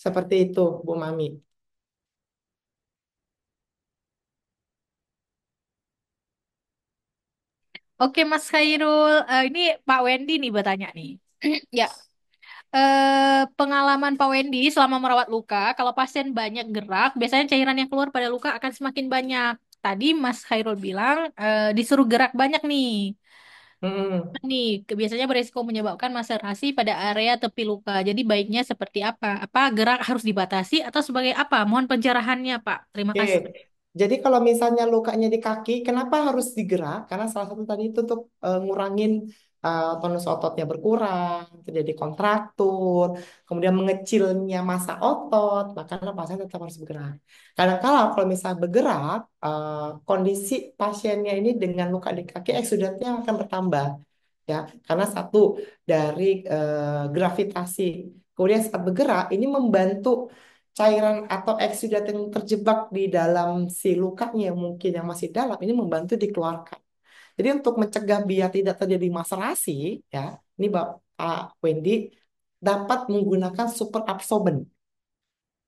Seperti itu, Bu Mami. Oke, Mas Khairul. Ini Pak Wendy nih bertanya nih. Ya, pengalaman Pak Wendy selama merawat luka, kalau pasien banyak gerak, biasanya cairan yang keluar pada luka akan semakin banyak. Tadi Mas Khairul bilang disuruh gerak banyak nih. Mm-mm. Nih, biasanya beresiko menyebabkan maserasi pada area tepi luka. Jadi baiknya seperti apa? Apa gerak harus dibatasi atau sebagai apa? Mohon pencerahannya, Pak. Terima Oke, kasih. jadi kalau misalnya lukanya di kaki, kenapa harus digerak? Karena salah satu tadi itu untuk ngurangin tonus ototnya berkurang, terjadi kontraktur, kemudian mengecilnya massa otot, makanya pasien tetap harus bergerak. Kadang-kala kalau misalnya bergerak, kondisi pasiennya ini dengan luka di kaki, eksudatnya akan bertambah, ya, karena satu dari gravitasi. Kemudian saat bergerak, ini membantu cairan atau eksudat yang terjebak di dalam si lukanya yang mungkin yang masih dalam ini membantu dikeluarkan. Jadi untuk mencegah biar tidak terjadi maserasi, ya, ini Bapak Wendy dapat menggunakan super absorben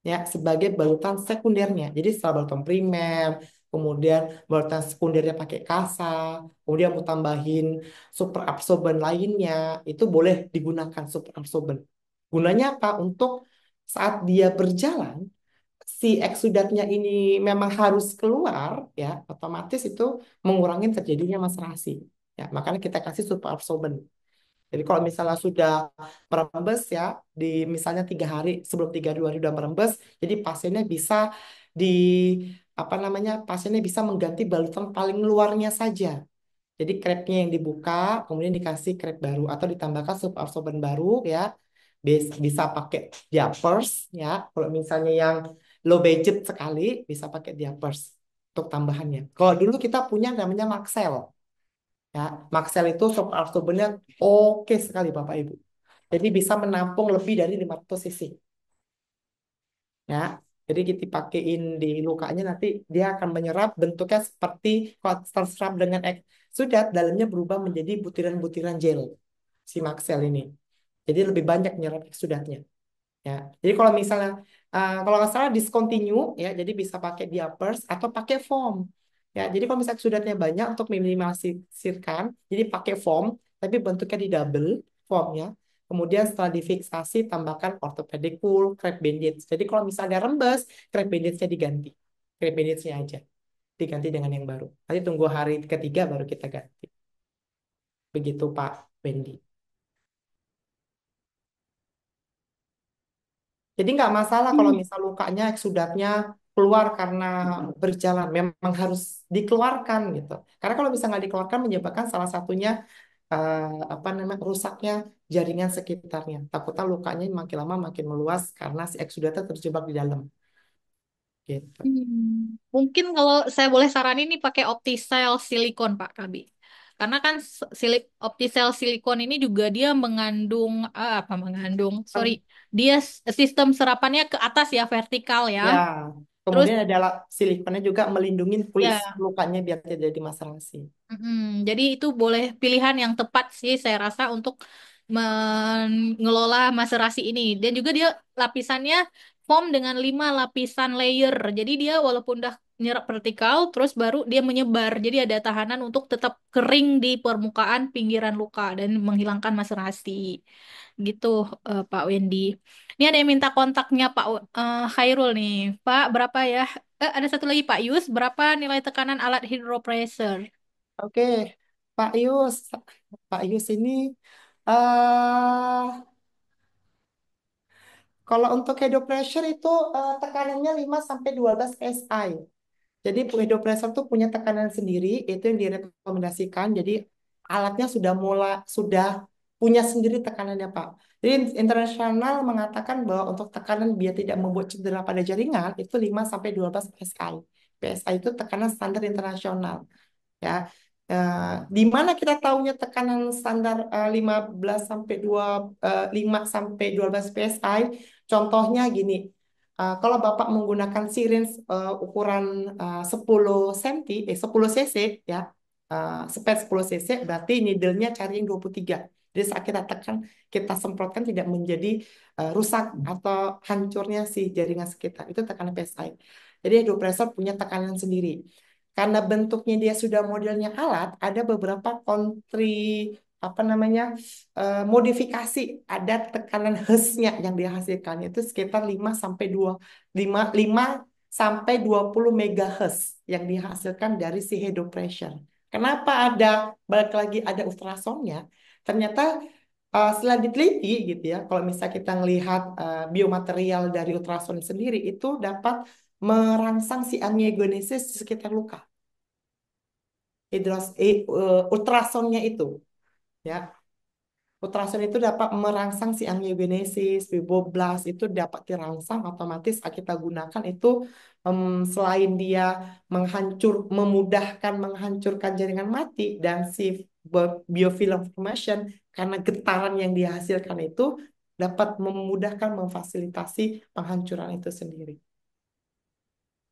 ya sebagai balutan sekundernya. Jadi setelah balutan primer, kemudian balutan sekundernya pakai kasa, kemudian mau tambahin super absorben lainnya, itu boleh digunakan super absorben. Gunanya apa? Untuk saat dia berjalan si eksudatnya ini memang harus keluar, ya, otomatis itu mengurangi terjadinya maserasi. Ya, makanya kita kasih super absorben. Jadi kalau misalnya sudah merembes ya, di misalnya 3 hari sebelum 32 hari sudah merembes, jadi pasiennya bisa di apa namanya pasiennya bisa mengganti balutan paling luarnya saja. Jadi krepnya yang dibuka, kemudian dikasih krep baru atau ditambahkan absorben baru ya. Bisa pakai diapers ya. Kalau misalnya yang low budget sekali, bisa pakai diapers untuk tambahannya. Kalau dulu kita punya namanya Maxell ya. Maxell itu absorbennya oke sekali Bapak Ibu. Jadi bisa menampung lebih dari 500 cc ya. Jadi kita pakein di lukanya nanti dia akan menyerap bentuknya seperti kalau terserap dengan sudah dalamnya berubah menjadi butiran-butiran gel si Maxell ini. Jadi lebih banyak menyerap eksudatnya ya. Jadi kalau misalnya kalau nggak salah discontinue ya, jadi bisa pakai diapers atau pakai foam ya. Jadi kalau misalnya eksudatnya banyak untuk meminimalisirkan, jadi pakai foam tapi bentuknya di double foamnya. Kemudian setelah difiksasi tambahkan orthopedic wool, crepe bandage. Jadi kalau misalnya rembes, crepe bandage-nya diganti. Crepe bandage-nya aja diganti dengan yang baru. Nanti tunggu hari ketiga baru kita ganti. Begitu Pak Wendy. Jadi nggak masalah kalau Hmm. misal lukanya, eksudatnya keluar karena berjalan, memang harus dikeluarkan gitu. Karena kalau bisa nggak dikeluarkan menyebabkan salah satunya apa namanya rusaknya jaringan sekitarnya. Takutnya lukanya makin lama makin meluas karena si eksudata terjebak di dalam. Gitu. Mungkin kalau saya boleh saranin nih pakai Opticell silikon Pak Kabi. Karena kan Opticell silikon ini juga dia mengandung apa mengandung, sorry, Kan, dia sistem serapannya ke atas ya vertikal ya. ya, Terus kemudian ada silikonnya juga melindungi kulit ya, lukanya biar tidak jadi masalah sih. jadi itu boleh pilihan yang tepat sih saya rasa untuk mengelola maserasi ini. Dan juga dia lapisannya foam dengan 5 lapisan layer. Jadi dia walaupun udah nyerap vertikal, terus baru dia menyebar. Jadi ada tahanan untuk tetap kering di permukaan pinggiran luka dan menghilangkan maserasi. Gitu, Pak Wendy. Ini ada yang minta kontaknya Khairul nih. Pak, berapa ya? Ada satu lagi Pak Yus, berapa nilai tekanan alat hydropressure? Oke, Pak Yus, Pak Yus ini eh kalau untuk head pressure itu tekanannya 5 sampai 12 psi. Jadi hydropressor tuh punya tekanan sendiri, itu yang direkomendasikan. Jadi alatnya sudah punya sendiri tekanannya, Pak. Jadi internasional mengatakan bahwa untuk tekanan biar tidak membuat cedera pada jaringan itu 5 sampai 12 psi. PSI itu tekanan standar internasional ya. Di mana kita tahunya tekanan standar 15 sampai 5 sampai 12 psi? Contohnya gini. Kalau Bapak menggunakan syringe ukuran 10 cm, 10 cc ya, spet 10 cc, berarti needle-nya cari yang 23. Jadi saat kita tekan, kita semprotkan tidak menjadi rusak atau hancurnya si jaringan sekitar. Itu tekanan PSI. Jadi hidropresor punya tekanan sendiri. Karena bentuknya dia sudah modelnya alat, ada beberapa apa namanya modifikasi, ada tekanan Hertz-nya yang dihasilkan itu sekitar 5 sampai 20 megahertz yang dihasilkan dari si head pressure. Kenapa ada balik lagi ada ultrasonnya? Ternyata setelah diteliti gitu ya, kalau misalnya kita melihat biomaterial dari ultrason sendiri itu dapat merangsang si angiogenesis di sekitar luka. Ultrasonnya itu ya. Ultrason itu dapat merangsang si angiogenesis, fibroblast itu dapat dirangsang otomatis kita gunakan itu selain dia memudahkan menghancurkan jaringan mati dan si biofilm formation karena getaran yang dihasilkan itu dapat memudahkan memfasilitasi penghancuran itu sendiri.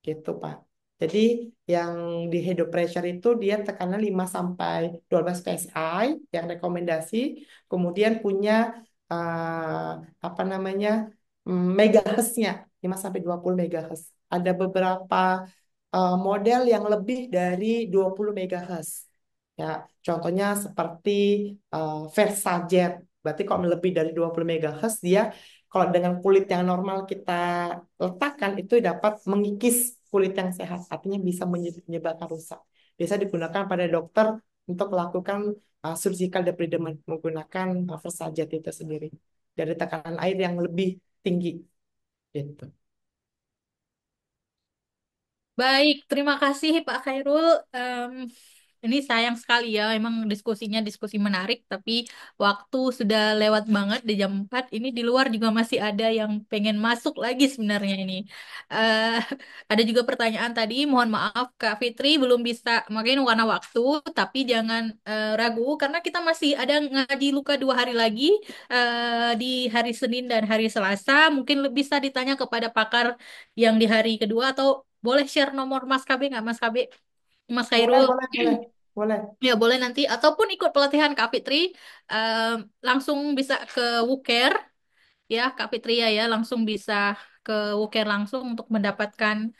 Gitu, Pak. Jadi yang di hydropressure itu dia tekanan 5 sampai 12 psi yang rekomendasi, kemudian punya apa namanya? Megahertz-nya 5 sampai 20 megahertz. Ada beberapa model yang lebih dari 20 megahertz. Ya, contohnya seperti Versajet. Berarti kalau lebih dari 20 megahertz dia kalau dengan kulit yang normal kita letakkan itu dapat mengikis kulit yang sehat, artinya bisa menyebabkan rusak. Biasa digunakan pada dokter untuk melakukan surgical debridement menggunakan Versajet itu sendiri dari tekanan air yang lebih tinggi gitu. Baik, terima kasih Pak Khairul. Ini sayang sekali ya, emang diskusinya diskusi menarik, tapi waktu sudah lewat banget di jam 4. Ini di luar juga masih ada yang pengen masuk lagi sebenarnya ini. Eh, ada juga pertanyaan tadi, mohon maaf Kak Fitri belum bisa, makanya karena waktu, tapi jangan ragu karena kita masih ada ngaji luka 2 hari lagi di hari Senin dan hari Selasa. Mungkin bisa ditanya kepada pakar yang di hari kedua atau boleh share nomor Mas KB nggak Mas KB? Mas Boleh, Khairul. boleh, boleh, boleh. Ya boleh nanti ataupun ikut pelatihan Kak Fitri langsung bisa ke Wuker ya Kak Fitria ya langsung bisa ke Wuker langsung untuk mendapatkan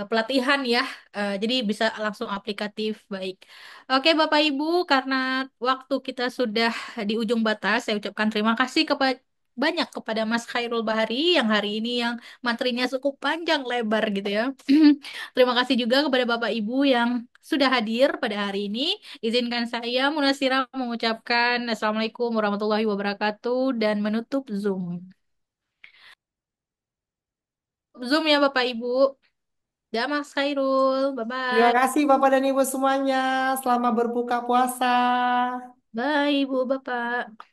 pelatihan ya. Jadi bisa langsung aplikatif baik. Oke Bapak Ibu karena waktu kita sudah di ujung batas saya ucapkan terima kasih banyak kepada Mas Khairul Bahari yang hari ini yang materinya cukup panjang lebar gitu ya. Terima kasih juga kepada Bapak Ibu yang sudah hadir pada hari ini. Izinkan saya Munasirah mengucapkan Assalamualaikum warahmatullahi wabarakatuh dan menutup Zoom. Zoom ya Bapak Ibu. Ya, Mas Khairul. Terima Bye-bye. kasih Bapak dan Ibu semuanya. Selamat berbuka puasa. Bye, Ibu, Bapak.